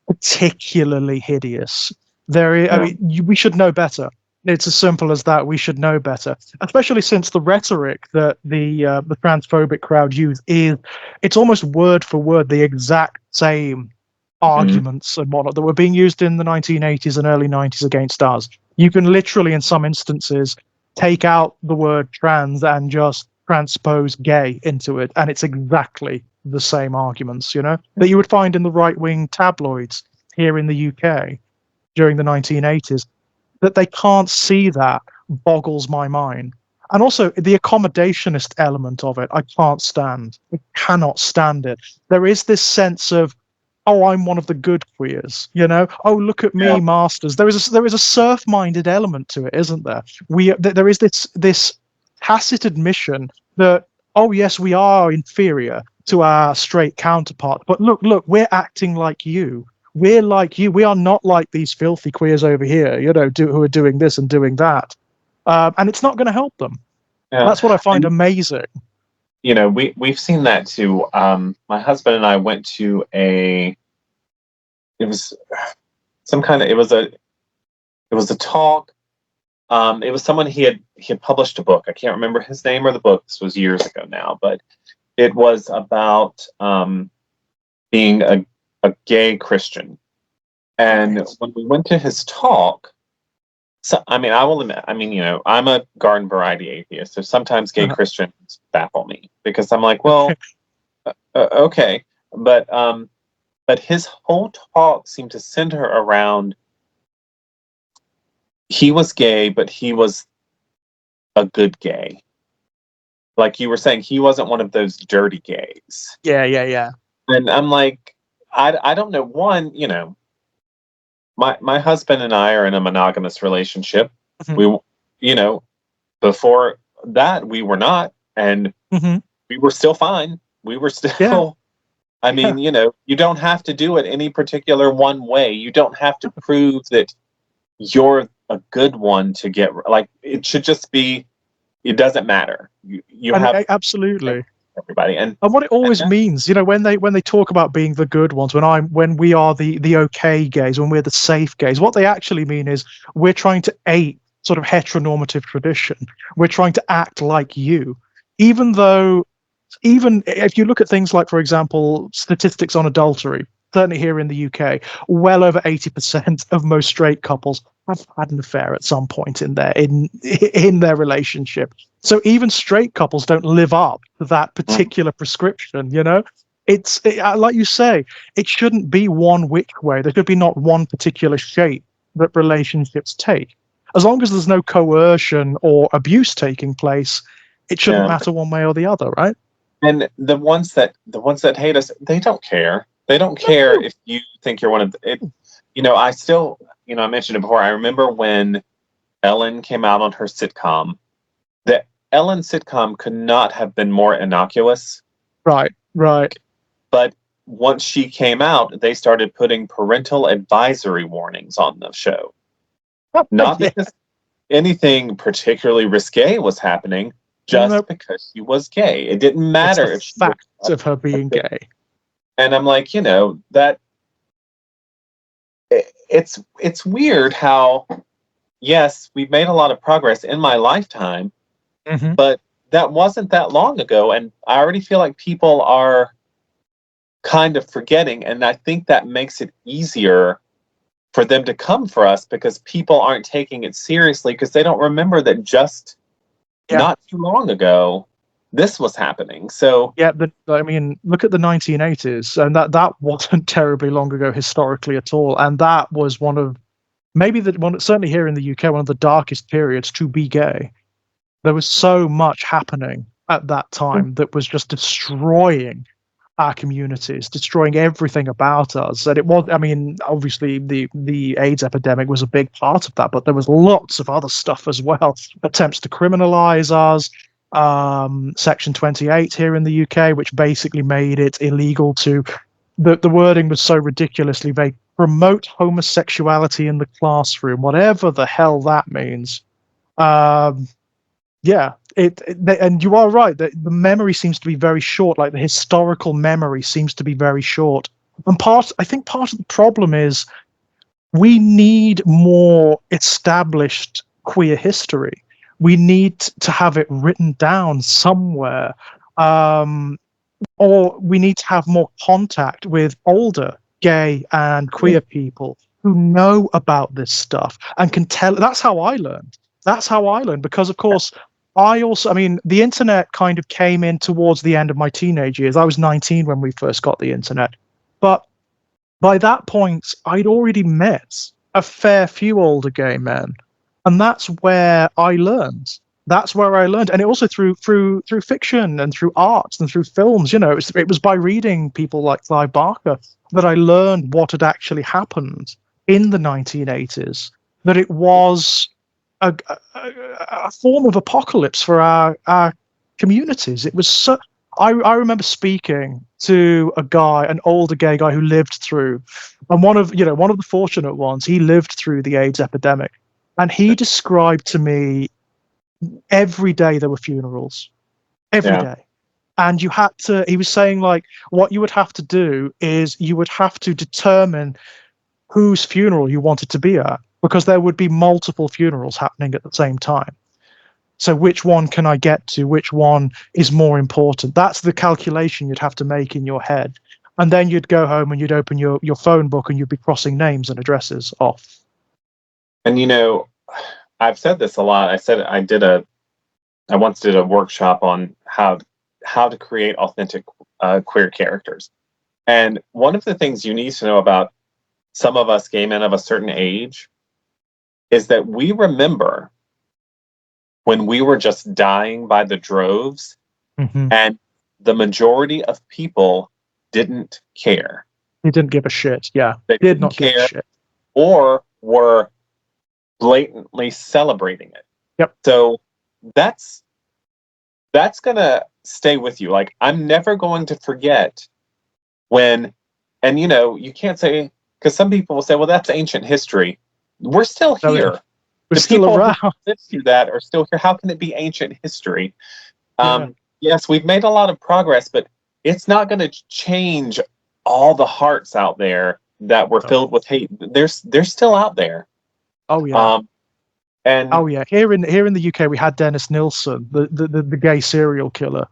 particularly hideous. I mean, we should know better. It's as simple as that. We should know better, especially since the rhetoric that the transphobic crowd use it's almost word for word the exact same arguments and whatnot that were being used in the 1980s and early 90s against us. You can literally, in some instances, take out the word trans and just transpose gay into it, and it's exactly the same arguments, that you would find in the right-wing tabloids here in the UK during the 1980s. That they can't see that boggles my mind. And also the accommodationist element of it, I can't stand. I cannot stand it. There is this sense of, oh, I'm one of the good queers, Oh, look at me, masters. There is a serf-minded element to it, isn't there? There is this tacit admission that, oh yes, we are inferior to our straight counterpart, but look, we're acting like you. We're like you. We are not like these filthy queers over here, who are doing this and doing that. And it's not going to help them. Yeah. That's what I find amazing. We've seen that too. My husband and I went to it was a talk. It was someone he had published a book. I can't remember his name or the book. This was years ago now, but it was about being a gay Christian. And when we went to his talk, so I mean, I will admit, I'm a garden variety atheist, so sometimes gay Christians baffle me, because I'm like, well, okay, but his whole talk seemed to center around, he was gay, but he was a good gay. Like you were saying, he wasn't one of those dirty gays. Yeah. And I'm like, I don't know. One, my husband and I are in a monogamous relationship. We, before that we were not, and we were still fine. We were still, I mean, you don't have to do it any particular one way. You don't have to prove that you're a good one to get, like, it should just be, it doesn't matter. You have absolutely everybody, and what it always means, when they talk about being the good ones, when we are the okay gays, when we're the safe gays, what they actually mean is we're trying to ape sort of heteronormative tradition. We're trying to act like you, even though, even if you look at things like, for example, statistics on adultery, certainly here in the UK, well over 80% of most straight couples have had an affair at some point in their relationship. So even straight couples don't live up to that particular prescription, you know? Like you say, it shouldn't be one which way. There should be not one particular shape that relationships take. As long as there's no coercion or abuse taking place, it shouldn't Yeah. matter one way or the other, right? And the ones that hate us, they don't care. They don't care if you think you're one of it. You know, I still, you know, I mentioned it before. I remember when Ellen came out on her sitcom. The Ellen sitcom could not have been more innocuous. Right, right. But once she came out, they started putting parental advisory warnings on the show. Not Yeah. because anything particularly risque was happening, just Nope. because she was gay. It didn't It's matter the if she fact was. of her being gay. And I'm like, you know, that it's weird how, yes, we've made a lot of progress in my lifetime, Hmm. but that wasn't that long ago, and I already feel like people are kind of forgetting, and I think that makes it easier for them to come for us because people aren't taking it seriously because they don't remember that just Yeah. not too long ago this was happening. So Yeah, I mean, look at the 1980s, and that wasn't terribly long ago historically at all, and that was one of maybe the one certainly here in the UK one of the darkest periods to be gay. There was so much happening at that time that was just destroying our communities, destroying everything about us. And it was, I mean, obviously the AIDS epidemic was a big part of that, but there was lots of other stuff as well. Attempts to criminalize us, Section 28 here in the UK, which basically made it illegal to. The wording was so ridiculously vague. Promote homosexuality in the classroom, whatever the hell that means. Um, yeah, and you are right that the memory seems to be very short. Like the historical memory seems to be very short. And I think part of the problem is we need more established queer history. We need to have it written down somewhere, um, or we need to have more contact with older gay and queer people who know about this stuff and can tell. That's how I learned. That's how I learned because, of course, I mean, the internet kind of came in towards the end of my teenage years. I was 19 when we first got the internet, but by that point, I'd already met a fair few older gay men, and that's where I learned. That's where I learned, and it also through fiction and through art and through films. You know, it was by reading people like Clive Barker that I learned what had actually happened in the 1980s. That it was a form of apocalypse for our communities. It was so. I remember speaking to a guy, an older gay guy who lived through, and one of the fortunate ones. He lived through the AIDS epidemic, and he described to me every day there were funerals, every yeah. day, and you had to. He was saying like what you would have to do is you would have to determine whose funeral you wanted to be at because there would be multiple funerals happening at the same time. So which one can I get to? Which one is more important? That's the calculation you'd have to make in your head. And then you'd go home and you'd open your phone book and you'd be crossing names and addresses off. And you know, I've said this a lot. I once did a workshop on how to create authentic queer characters. And one of the things you need to know about some of us gay men of a certain age is that we remember when we were just dying by the droves Mm-hmm. and the majority of people didn't care. He didn't give a shit. Yeah, They did didn't not give a care shit. or were blatantly celebrating it. Yep. So that's gonna stay with you. Like I'm never going to forget when, and you know, you can't say because some people will say, "Well, that's ancient history." We're still No, here. we're The still people who around. lived through that are still here. How can it be ancient history? Yeah. Yes, we've made a lot of progress, but it's not going to change all the hearts out there that were Oh, filled with hate. They're still out there. oh yeah. And Oh yeah, here in the UK we had Dennis Nilsson, the gay serial killer,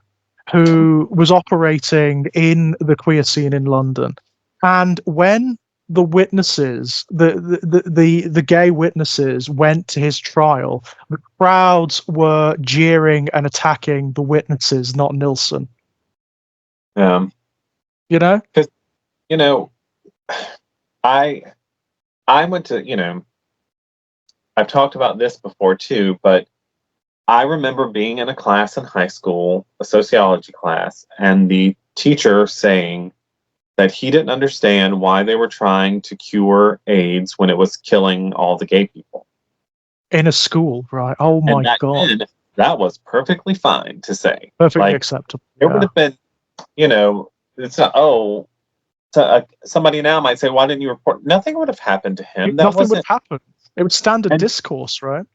who was operating in the queer scene in London. And when the witnesses, the gay witnesses went to his trial, the crowds were jeering and attacking the witnesses, not Nilsson. um, You know? you know, I I went to, I've talked about this before too, but I remember being in a class in high school, a sociology class, and the teacher saying that he didn't understand why they were trying to cure AIDS when it was killing all the gay people. In a school, right? Oh And my back God. then, that was perfectly fine to say. Perfectly Like, acceptable. it would Yeah. have been, it's not, somebody now might say, why didn't you report? Nothing would have happened to him. That Nothing would wasn't, have happened. It was standard and discourse, right?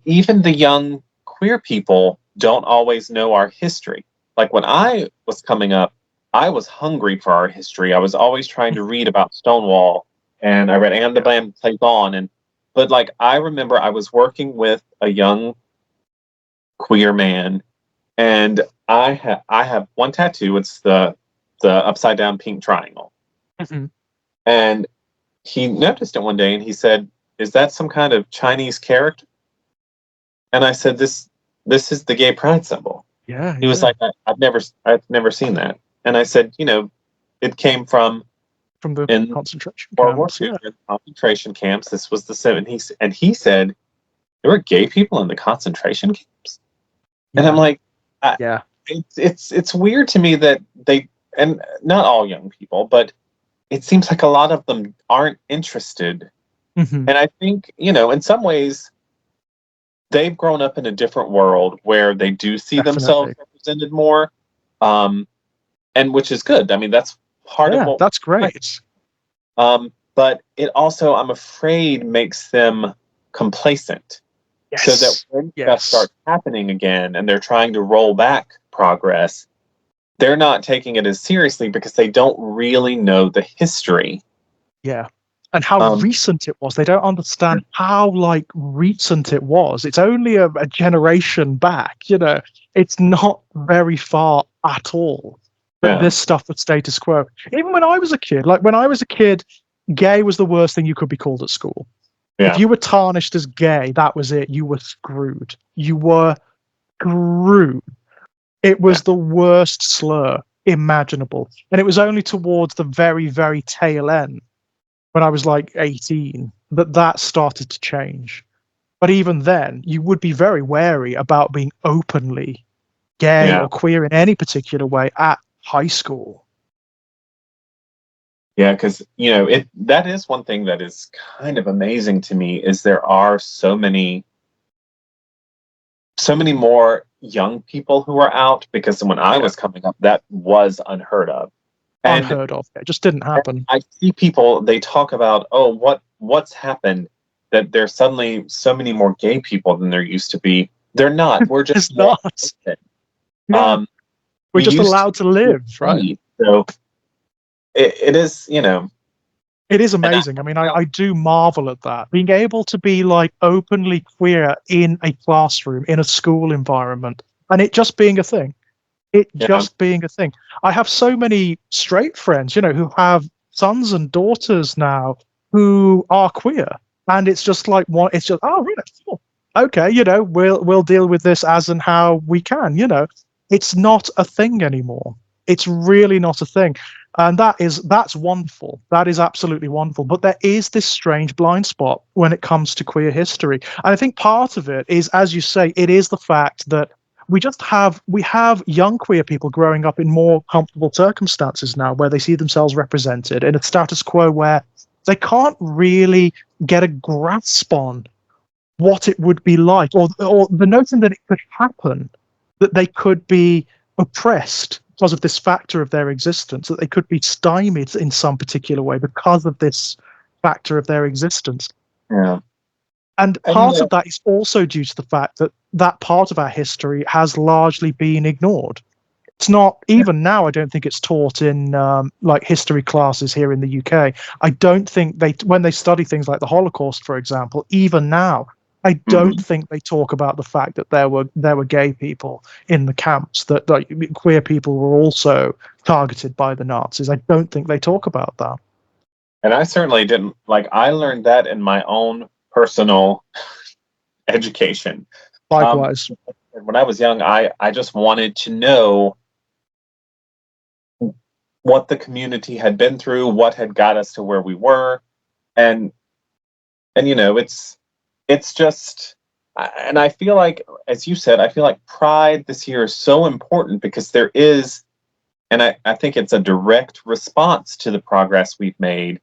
even the young queer people don't always know our history. Like when I was coming up, I was hungry for our history. I was always trying to read about Stonewall, and I read And the Band Plays On, but like I remember I was working with a young queer man, and I have one tattoo. It's the upside down pink triangle, Mhm. and he noticed it one day, and he said, "Is that some kind of Chinese character?" And I said, "This is the gay pride symbol." Yeah, He was yeah. like, I've never seen that." And I said, it came from From the in concentration World War camps. II Yeah. in concentration camps. This was the 70s, and he said there were gay people in the concentration camps. And I'm Yeah. like, Yeah. it's weird to me that they, and not all young people, but it seems like a lot of them aren't interested. Hmm. And I think, in some ways, they've grown up in a different world where they do see themselves Definitely. represented more, um, and which is good. I mean, that's part of Yeah, what. that's great. But it also, I'm afraid, makes them complacent. So that Yes. when stuff Yes. starts happening again and they're trying to roll back progress, they're not taking it as seriously because they don't really know the history. Yeah. And how Um, recent it was. They don't understand how like recent it was. It's only a generation back, you know. It's not very far at all. But yeah, this stuff was status quo. Even when I was a kid, like when I was a kid, gay was the worst thing you could be called at school. If yeah, you were tarnished as gay, that was it. You were screwed. You were screwed. It yeah, was the worst slur imaginable. And it was only towards the very, very tail end, when I was like 18, that started to change. But even then, you would be very wary about being openly gay yeah, or queer in any particular way at high school. yeah. Because it that is one thing that is kind of amazing to me is there are so many more young people who are out because when I Yeah. was coming up, that was unheard of. And Unheard of. It just didn't happen. I see people, they talk about, oh, what's happened that there's suddenly so many more gay people than there used to be. They're not. We're just It's more not. open. Yeah. Um, We're we just used to allowed to be live, right? afraid. So it is, It is and amazing. I mean, I do marvel at that. Being able to be like openly queer in a classroom, in a school environment, and it just being a thing. It yeah, just being a thing. I have so many straight friends, who have sons and daughters now who are queer, and it's just like one. It's just, oh, really? Cool. Okay, we'll deal with this as and how we can. It's not a thing anymore. It's really not a thing, and that's wonderful. That is absolutely wonderful. But there is this strange blind spot when it comes to queer history, and I think part of it is, as you say, it is the fact that we have young queer people growing up in more comfortable circumstances now where they see themselves represented in a status quo where they can't really get a grasp on what it would be like, or the notion that it could happen, that they could be oppressed because of this factor of their existence, that they could be stymied in some particular way because of this factor of their existence. yeah, And and part of that is also due to the fact that that part of our history has largely been ignored. It's not, even now, I don't think it's taught in like history classes here in the UK. I don't think when they study things like the Holocaust, for example, even now, I don't think they talk about the fact that there were gay people in the camps, that like, queer people were also targeted by the Nazis. I don't think they talk about that. And I certainly didn't. Like, I learned that in my own personal education. Likewise. When I was young, I just wanted to know what the community had been through, what had got us to where we were, and you know, it's just, and I feel like, as you said, I feel like Pride this year is so important because there is, and I think it's a direct response to the progress we've made.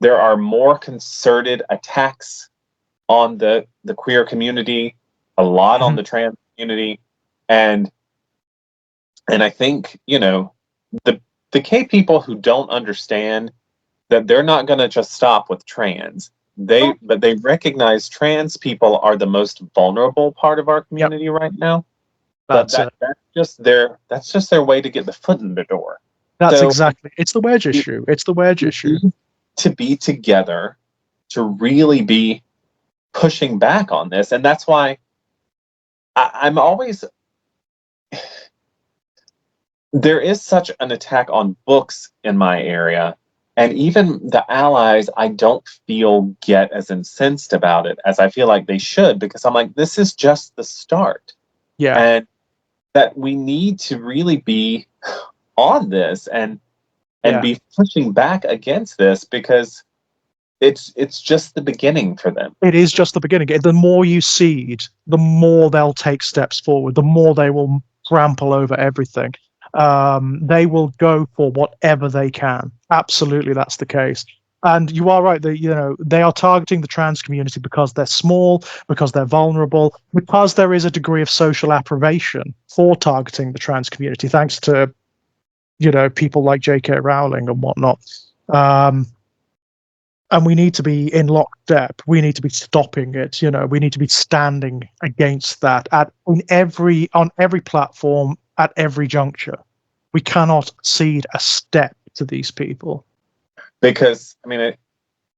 There are more concerted attacks on the queer community, a lot on the trans community, and I think, you know, the gay people who don't understand that they're not going to just stop with trans. But they recognize trans people are the most vulnerable part of our community right now. But that's just their way to get the foot in the door. That's exactly. It's the wedge issue. It's the wedge issue. To be together, to really be pushing back on this, and that's why I'm always. There is such an attack on books in my area. And even the allies, I don't feel get as incensed about it as I feel like they should, because I'm like, this is just the start. Yeah. And that we need to really be on this and be pushing back against this, because it's just the beginning for them. It is just the beginning. The more you seed, the more they'll take steps forward, the more they will trample over everything. They will go for whatever they can. Absolutely, that's the case. And you are right that, you know, they are targeting the trans community because they're small, because they're vulnerable, because there is a degree of social approbation for targeting the trans community, thanks to, you know, people like J.K. Rowling and whatnot. And we need to be in lockstep. We need to be stopping it. You know, we need to be standing against that on every platform, at every juncture. We cannot cede a step to these people. Because, I mean,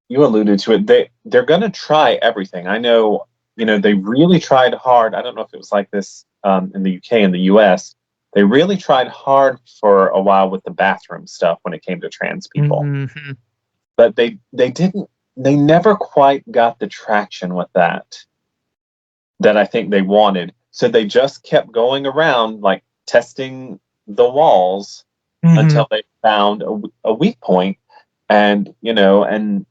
you alluded to it. They're going to try everything. I know, you know, they really tried hard. I don't know if it was like this in the UK and the US. They really tried hard for a while with the bathroom stuff when it came to trans people. Mm-hmm. But they never quite got the traction with that I think they wanted. So they just kept going around, like, testing the walls until they found a weak point. And, you know, and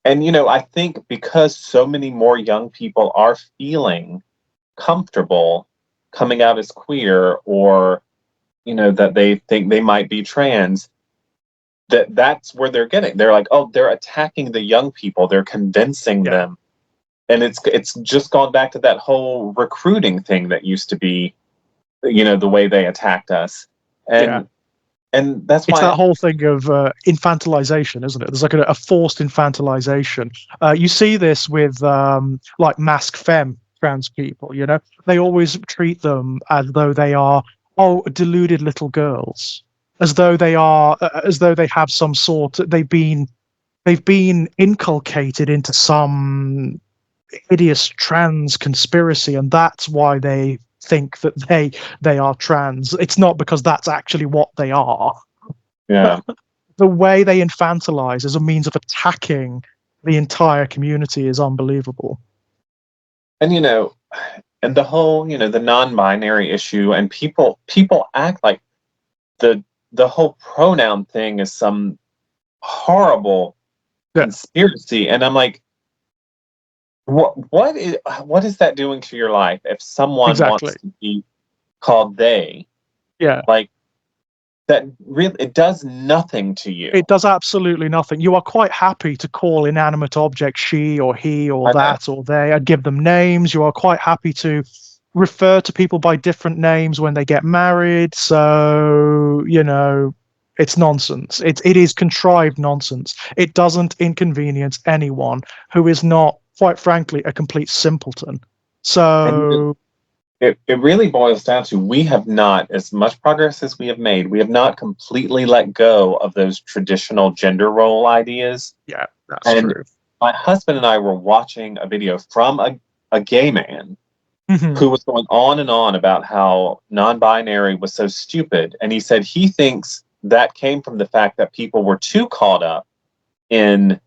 you know, I think because so many more young people are feeling comfortable coming out as queer, or, you know, that they think they might be trans, that's where they're like, oh, they're attacking the young people, they're convincing them. And it's just gone back to that whole recruiting thing that used to be, you know, the way they attacked us. And that's why it's that whole thing of infantilization, isn't it? There's like a forced infantilization. You see this with like masc femme trans people. You know, they always treat them as though they are deluded little girls, as though they have some sort. They've been inculcated into some hideous trans conspiracy, and that's why they think that they are trans. It's not because that's actually what they are. Yeah. The way they infantilize as a means of attacking the entire community is unbelievable. And, you know, and the whole, you know, the non-binary issue, and people act like the whole pronoun thing is some horrible conspiracy. And I'm like, what is that doing to your life if someone wants to be called they? Yeah. Like, that really, it does nothing to you. It does absolutely nothing. You are quite happy to call inanimate objects she or he or that or they, and give them names. You are quite happy to refer to people by different names when they get married. So, you know, it's nonsense. It is contrived nonsense. It doesn't inconvenience anyone who is not, quite frankly, a complete simpleton. So it really boils down to, we have not, as much progress as we have made, we have not completely let go of those traditional gender role ideas. Yeah, that's true. my husband and I were watching a video from a gay man Mhm. who was going on and on about how non-binary was so stupid. And he said he thinks that came from the fact that people were too caught up in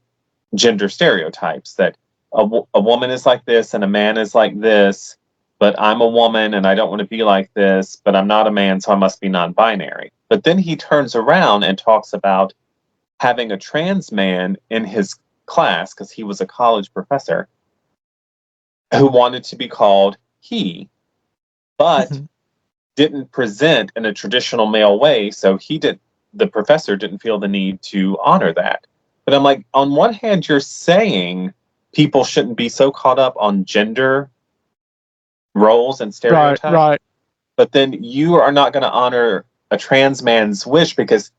gender stereotypes, that a woman is like this and a man is like this, but I'm a woman and I don't want to be like this, but I'm not a man, so I must be non-binary. But then he turns around and talks about having a trans man in his class, because he was a college professor, who wanted to be called he, but Mhm. didn't present in a traditional male way, so the professor didn't feel the need to honor that. But I'm like, on one hand, you're saying people shouldn't be so caught up on gender roles and Right, stereotypes, right. but then you are not going to honor a trans man's wish because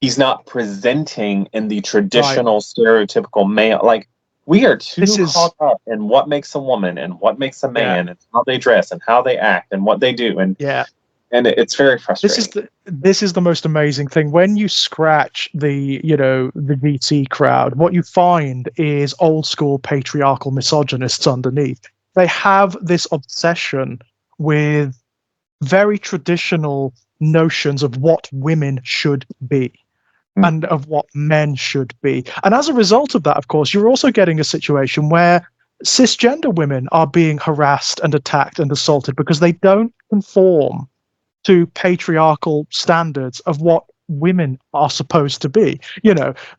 he's not presenting in the Right. traditional stereotypical male. Like, we are too This is caught up in what makes a woman and what makes a yeah, man and how they dress and how they act and what they do, and yeah. it's very This is frustrating. the most amazing thing. When you scratch the VT crowd, what you find is old school patriarchal misogynists underneath. They have this obsession with very traditional notions of what women should be Mm. and of what men should be. And as a result of that, of course, you're also getting a situation where cisgender women are being harassed and attacked and assaulted because they don't conform to patriarchal standards of what women are supposed to be.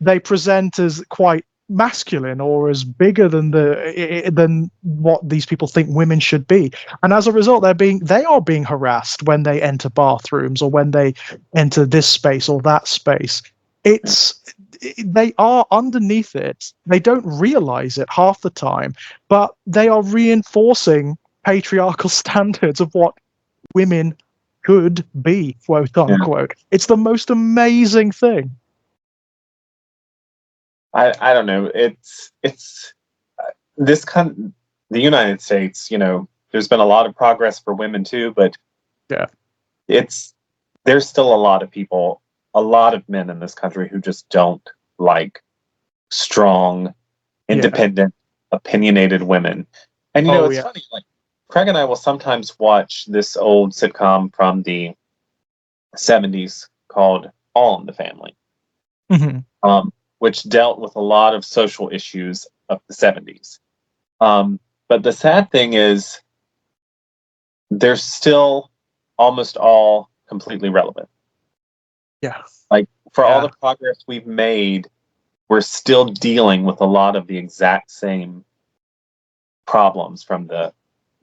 They present as quite masculine or as bigger than what these people think women should be, and as a result they are being harassed when they enter bathrooms or when they enter this space or that space. it's they are underneath it. They don't realize it half the time, but they are reinforcing patriarchal standards of what women could be, quote Yeah. unquote. It's the most amazing thing. I don't know. It's this kind the United States. There's been a lot of progress for women too, but Yeah. it's there's still a lot of people, a lot of men in this country who just don't like strong, Yeah. independent, opinionated women. And Oh it's yeah. funny. Like, Craig and I will sometimes watch this old sitcom from the '70s called All in the Family. Mhm. Which dealt with a lot of social issues of the '70s. But the sad thing is, they're still almost all completely relevant. Yeah. Like, for all Yeah. the progress we've made, we're still dealing with a lot of the exact same problems from the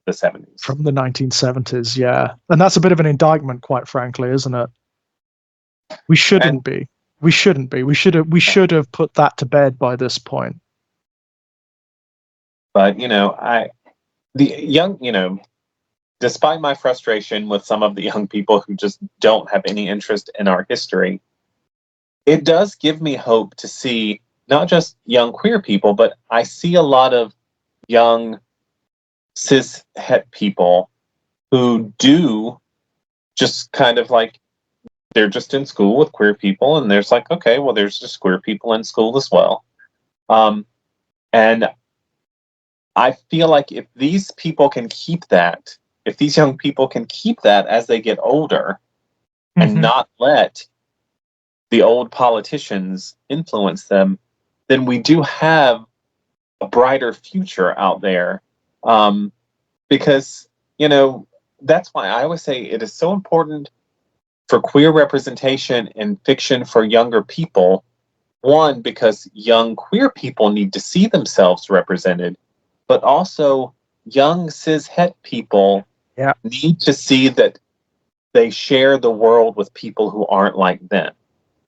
'70s. From the 1970s, yeah. And that's a bit of an indictment, quite frankly, isn't it? We And shouldn't be. We shouldn't be. We should have put that to bed by this point. but I the young despite my frustration with some of the young people who just don't have any interest in our history, it does give me hope to see not just young queer people, but I see a lot of young cis het people who do just kind of like, they're just in school with queer people, and there's like, okay, well, there's just queer people in school as well. And I feel like if these people can keep that, if these young people can keep that as they get older and Mhm. not let the old politicians influence them, then we do have a brighter future out there. Because, that's why I always say it is so important for queer representation in fiction for younger people. One, because young queer people need to see themselves represented, but also young cis het people Yeah. need to see that they share the world with people who aren't like them.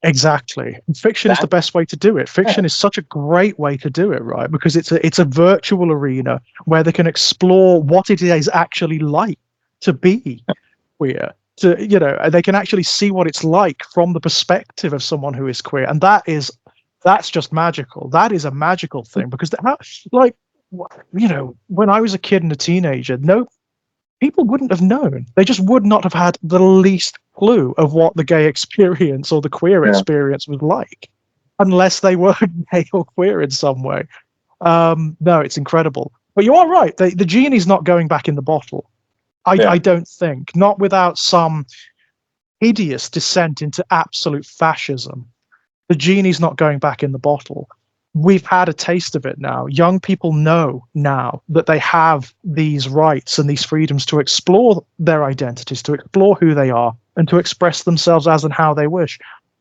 Exactly. And fiction is the That best way to do it. Fiction is such a great way to do it, right? Because it's a virtual arena where they can explore what it is actually like to be queer. They can actually see what it's like from the perspective of someone who is queer, and that's just magical. That is a magical thing because like when I was a kid and a teenager, no people wouldn't have known. They just would not have had the least clue of what the gay experience or the queer yeah. experience was like, unless they were gay or queer in some way. No, it's incredible. But you are right. The genie's not going back in the bottle. I don't think. Not without some hideous descent into absolute fascism. The genie's not going back in the bottle. We've had a taste of it now. Young people know now that they have these rights and these freedoms to explore their identities, to explore who they are, and to express themselves as and how they wish.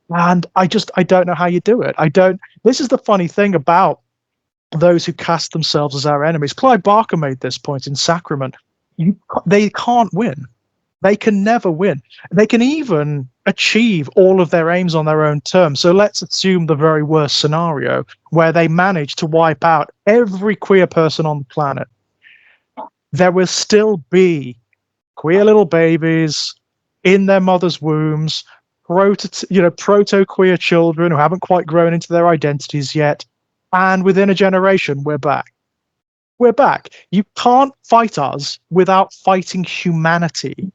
And I don't know how you do it. This is the funny thing about those who cast themselves as our enemies. Clive Barker made this point in Sacrament. They can't win. They can never win. They can even achieve all of their aims on their own terms. So let's assume the very worst scenario where they manage to wipe out every queer person on the planet. There will still be queer little babies in their mother's wombs, proto-queer children who haven't quite grown into their identities yet. And within a generation, we're back. We're back. You can't fight us without fighting humanity.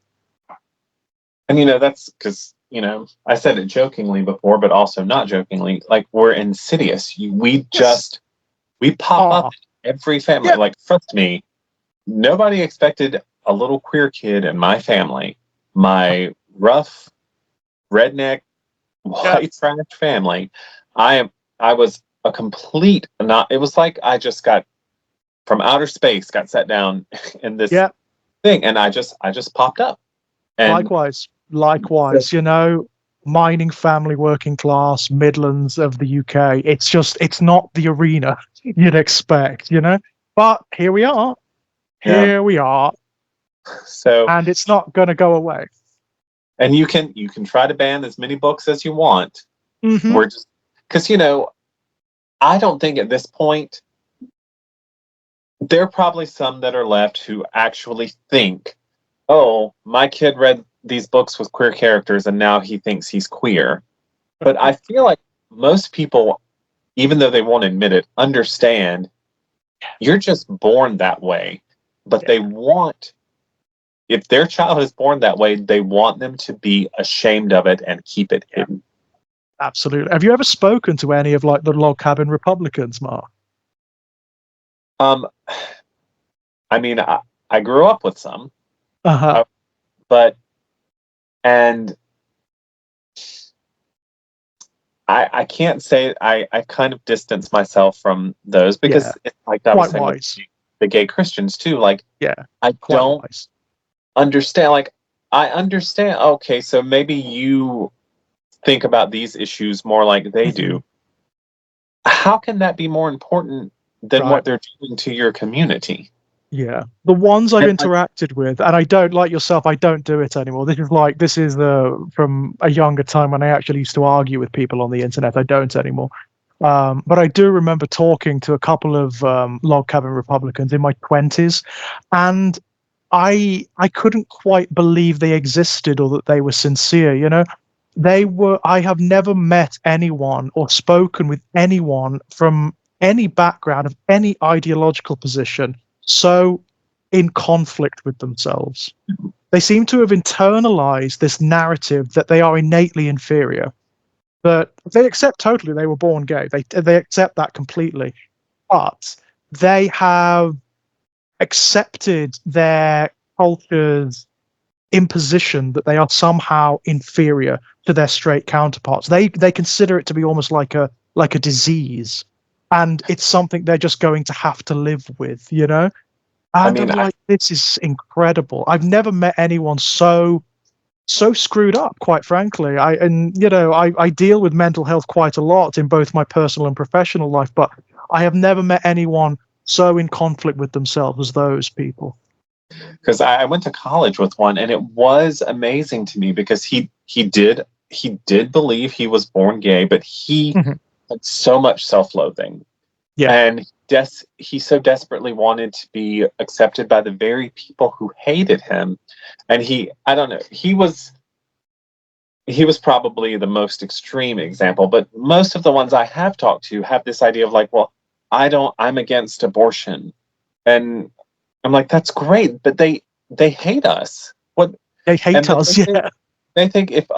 And that's because I said it jokingly before, but also not jokingly. Like, we're insidious. We pop up in every family. Yeah. Like, trust me, nobody expected a little queer kid in my family. My rough, redneck, white trash family. I was a complete it was like I just got from outer space, got set down in this thing, and I just popped up. And likewise, mining family, working class, Midlands of the UK. It's not the arena you'd expect, But here we are. Here we are. So, and it's not going to go away. And you can try to ban as many books as you want. Mm-hmm. We're just because I don't think at this point there are probably some that are left who actually think, oh, my kid read these books with queer characters and now he thinks he's queer. But I feel like most people, even though they won't admit it, understand you're just born that way. But they want, if their child is born that way, they want them to be ashamed of it and keep it hidden. Absolutely. Have you ever spoken to any of the log cabin Republicans, Mark? I mean, I grew up with some, but I can't say I kind of distance myself from those because it's like that was with the gay Christians too. Like, I don't understand. Like, I understand. Okay, so maybe you think about these issues more like they do. How can that be more important than what they're doing to your community? Yeah, the ones I've interacted with, and I don't, like yourself, I don't do it anymore. This is from a younger time when I actually used to argue with people on the internet. I don't anymore. But I do remember talking to a couple of log cabin Republicans in my 20s, and I couldn't quite believe they existed or that they were sincere. I have never met anyone or spoken with anyone from any background of any ideological position so in conflict with themselves. They seem to have internalized this narrative that they are innately inferior, but they accept totally they were born gay. They accept that completely, but they have accepted their culture's imposition that they are somehow inferior to their straight counterparts. They consider it to be almost like a disease, and it's something they're just going to have to live with, And I mean, this is incredible. I've never met anyone so screwed up, quite frankly. I deal with mental health quite a lot in both my personal and professional life, but I have never met anyone so in conflict with themselves as those people. Because I went to college with one, and it was amazing to me because he did believe he was born gay, but he had so much self-loathing. Yeah. And he so desperately wanted to be accepted by the very people who hated him. And I don't know, he was probably the most extreme example, but most of the ones I have talked to have this idea of like, well, I'm against abortion. And I'm like, that's great, but they hate us. What they hate us, They think if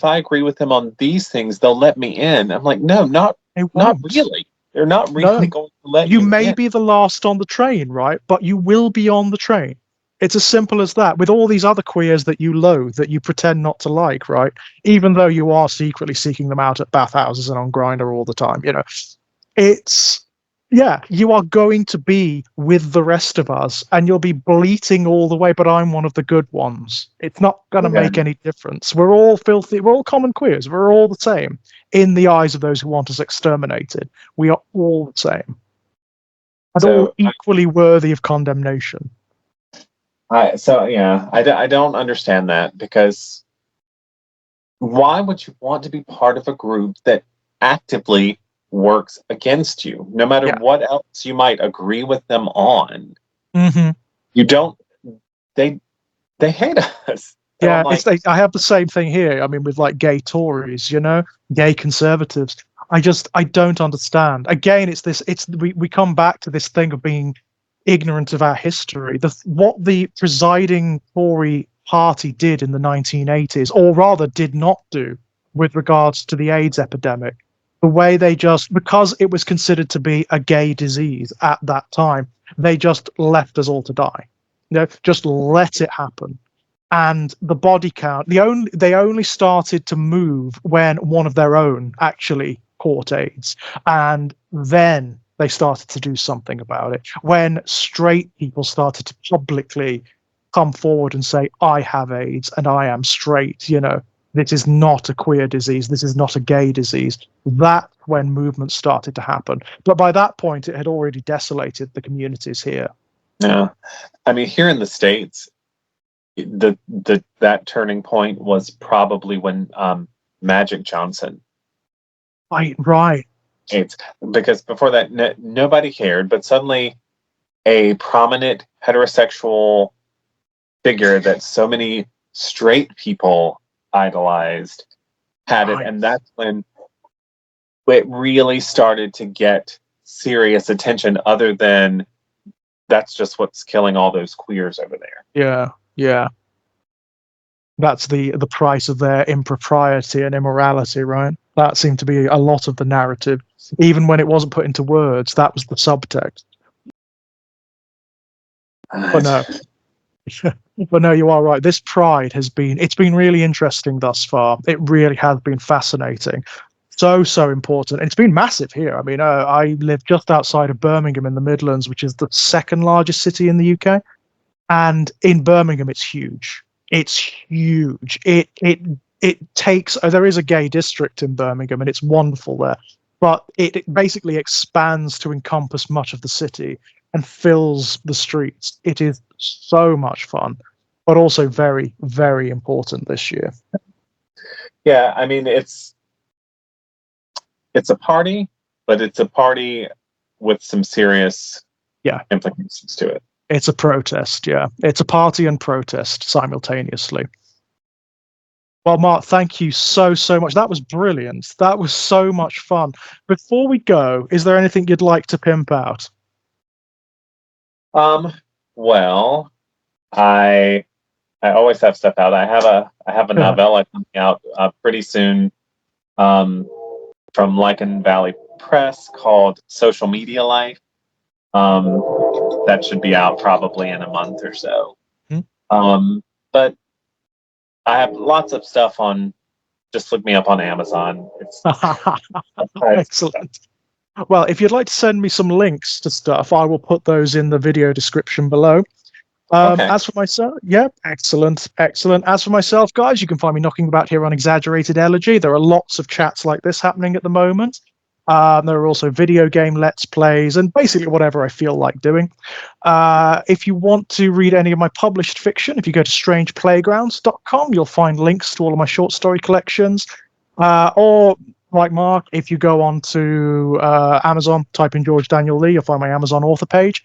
I agree with them on these things, they'll let me in. I'm like, no, not really. They're not No, really going to let you you may in. be the last on the train, right? But you will be on the train. It's as simple as that. With all these other queers that you loathe, that you pretend not to like, right? Even though you are secretly seeking them out at bathhouses and on Grindr all the time, it's yeah, you are going to be with the rest of us, and you'll be bleating all the way. But I'm one of the good ones. It's not going to Yeah. make any difference. We're all filthy. We're all common queers. We're all the same in the eyes of those who want us exterminated. We are all the same, and all So, equally worthy of condemnation. I don't understand that, because why would you want to be part of a group that actively works against you, no matter Yeah. what else you might agree with them on? Mm-hmm. You don't. They they hate us. So I'm Yeah, like, I have the same thing here. I mean, with like gay Tories, gay conservatives. I don't understand. Again, we come back to this thing of being ignorant of our history. What the presiding Tory party did in the 1980s, or rather did not do, with regards to the AIDS epidemic, the way they just, because it was considered to be a gay disease at that time, they just left us all to die. Just let it happen. And the body count, they only started to move when one of their own actually caught AIDS, and then they started to do something about it. When straight people started to publicly come forward and say, "I have AIDS and I am straight," this is not a queer disease, this is not a gay disease. That's when movements started to happen. But by that point, it had already desolated the communities here. no. I mean, here in the States, that turning point was probably when Magic Johnson. Right. It's because before that, nobody cared, but suddenly a prominent heterosexual figure that so many straight people idolized had it, Right. and that's when it really started to get serious attention. Other than that's just what's killing all those queers over there. Yeah. That's the price of their impropriety and immorality, right? That seemed to be a lot of the narrative. Even when it wasn't put into words, that was the subtext. But no. But no, you are right. This pride it's been really interesting thus far. It really has been fascinating. So important. And it's been massive here. I mean, I live just outside of Birmingham in the Midlands, which is the second largest city in the UK. And in Birmingham, it's huge. It's huge. It takes. There is a gay district in Birmingham, and it's wonderful there. But it basically expands to encompass much of the city and fills the streets. It is so much fun, but also very, very important this year. Yeah, I mean, it's a party, but it's a party with some serious implications to it. It's a protest, yeah. It's a party and protest simultaneously. Well, Mark, thank you so much. That was brilliant. That was so much fun. Before we go, is there anything you'd like to pimp out? Well, I always have stuff out. I have a novella coming out pretty soon, from Lichen Valley Press, called Social Media Life. That should be out probably in a month or so. But I have lots of stuff on. Just look me up on Amazon. Excellent. Well, if you'd like to send me some links to stuff, I will put those in the video description below. Okay. As for myself, excellent. As for myself, guys, you can find me knocking about here on Exaggerated Elegy. There are lots of chats like this happening at the moment. There are also video game let's plays and basically whatever I feel like doing. If you want to read any of my published fiction, if you go to strangeplaygrounds.com, you'll find links to all of my short story collections. Or like Mark, if you go on to Amazon, type in George Daniel Lee, you'll find my Amazon author page.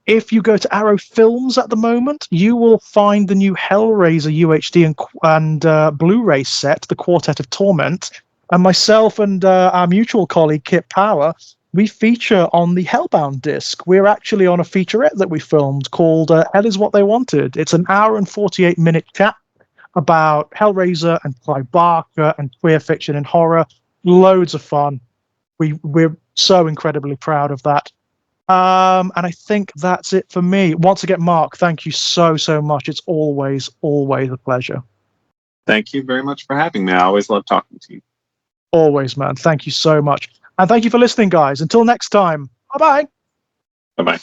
If you go to Arrow Films at the moment, you will find the new Hellraiser UHD and Blu-ray set, The Quartet of Torment. And myself and our mutual colleague, Kit Power, we feature on the Hellbound disc. We're actually on a featurette that we filmed called Hell is What They Wanted. It's an hour and 48-minute chat about Hellraiser and Clive Barker and queer fiction and horror. Loads of fun. We're So incredibly proud of that. And I think that's it for me. Once again, Mark, thank you so much. It's always a pleasure. Thank you very much for having me. I always love talking to you. Always, man. Thank you so much. And thank you for listening, guys. Until next time. Bye-bye. Bye-bye.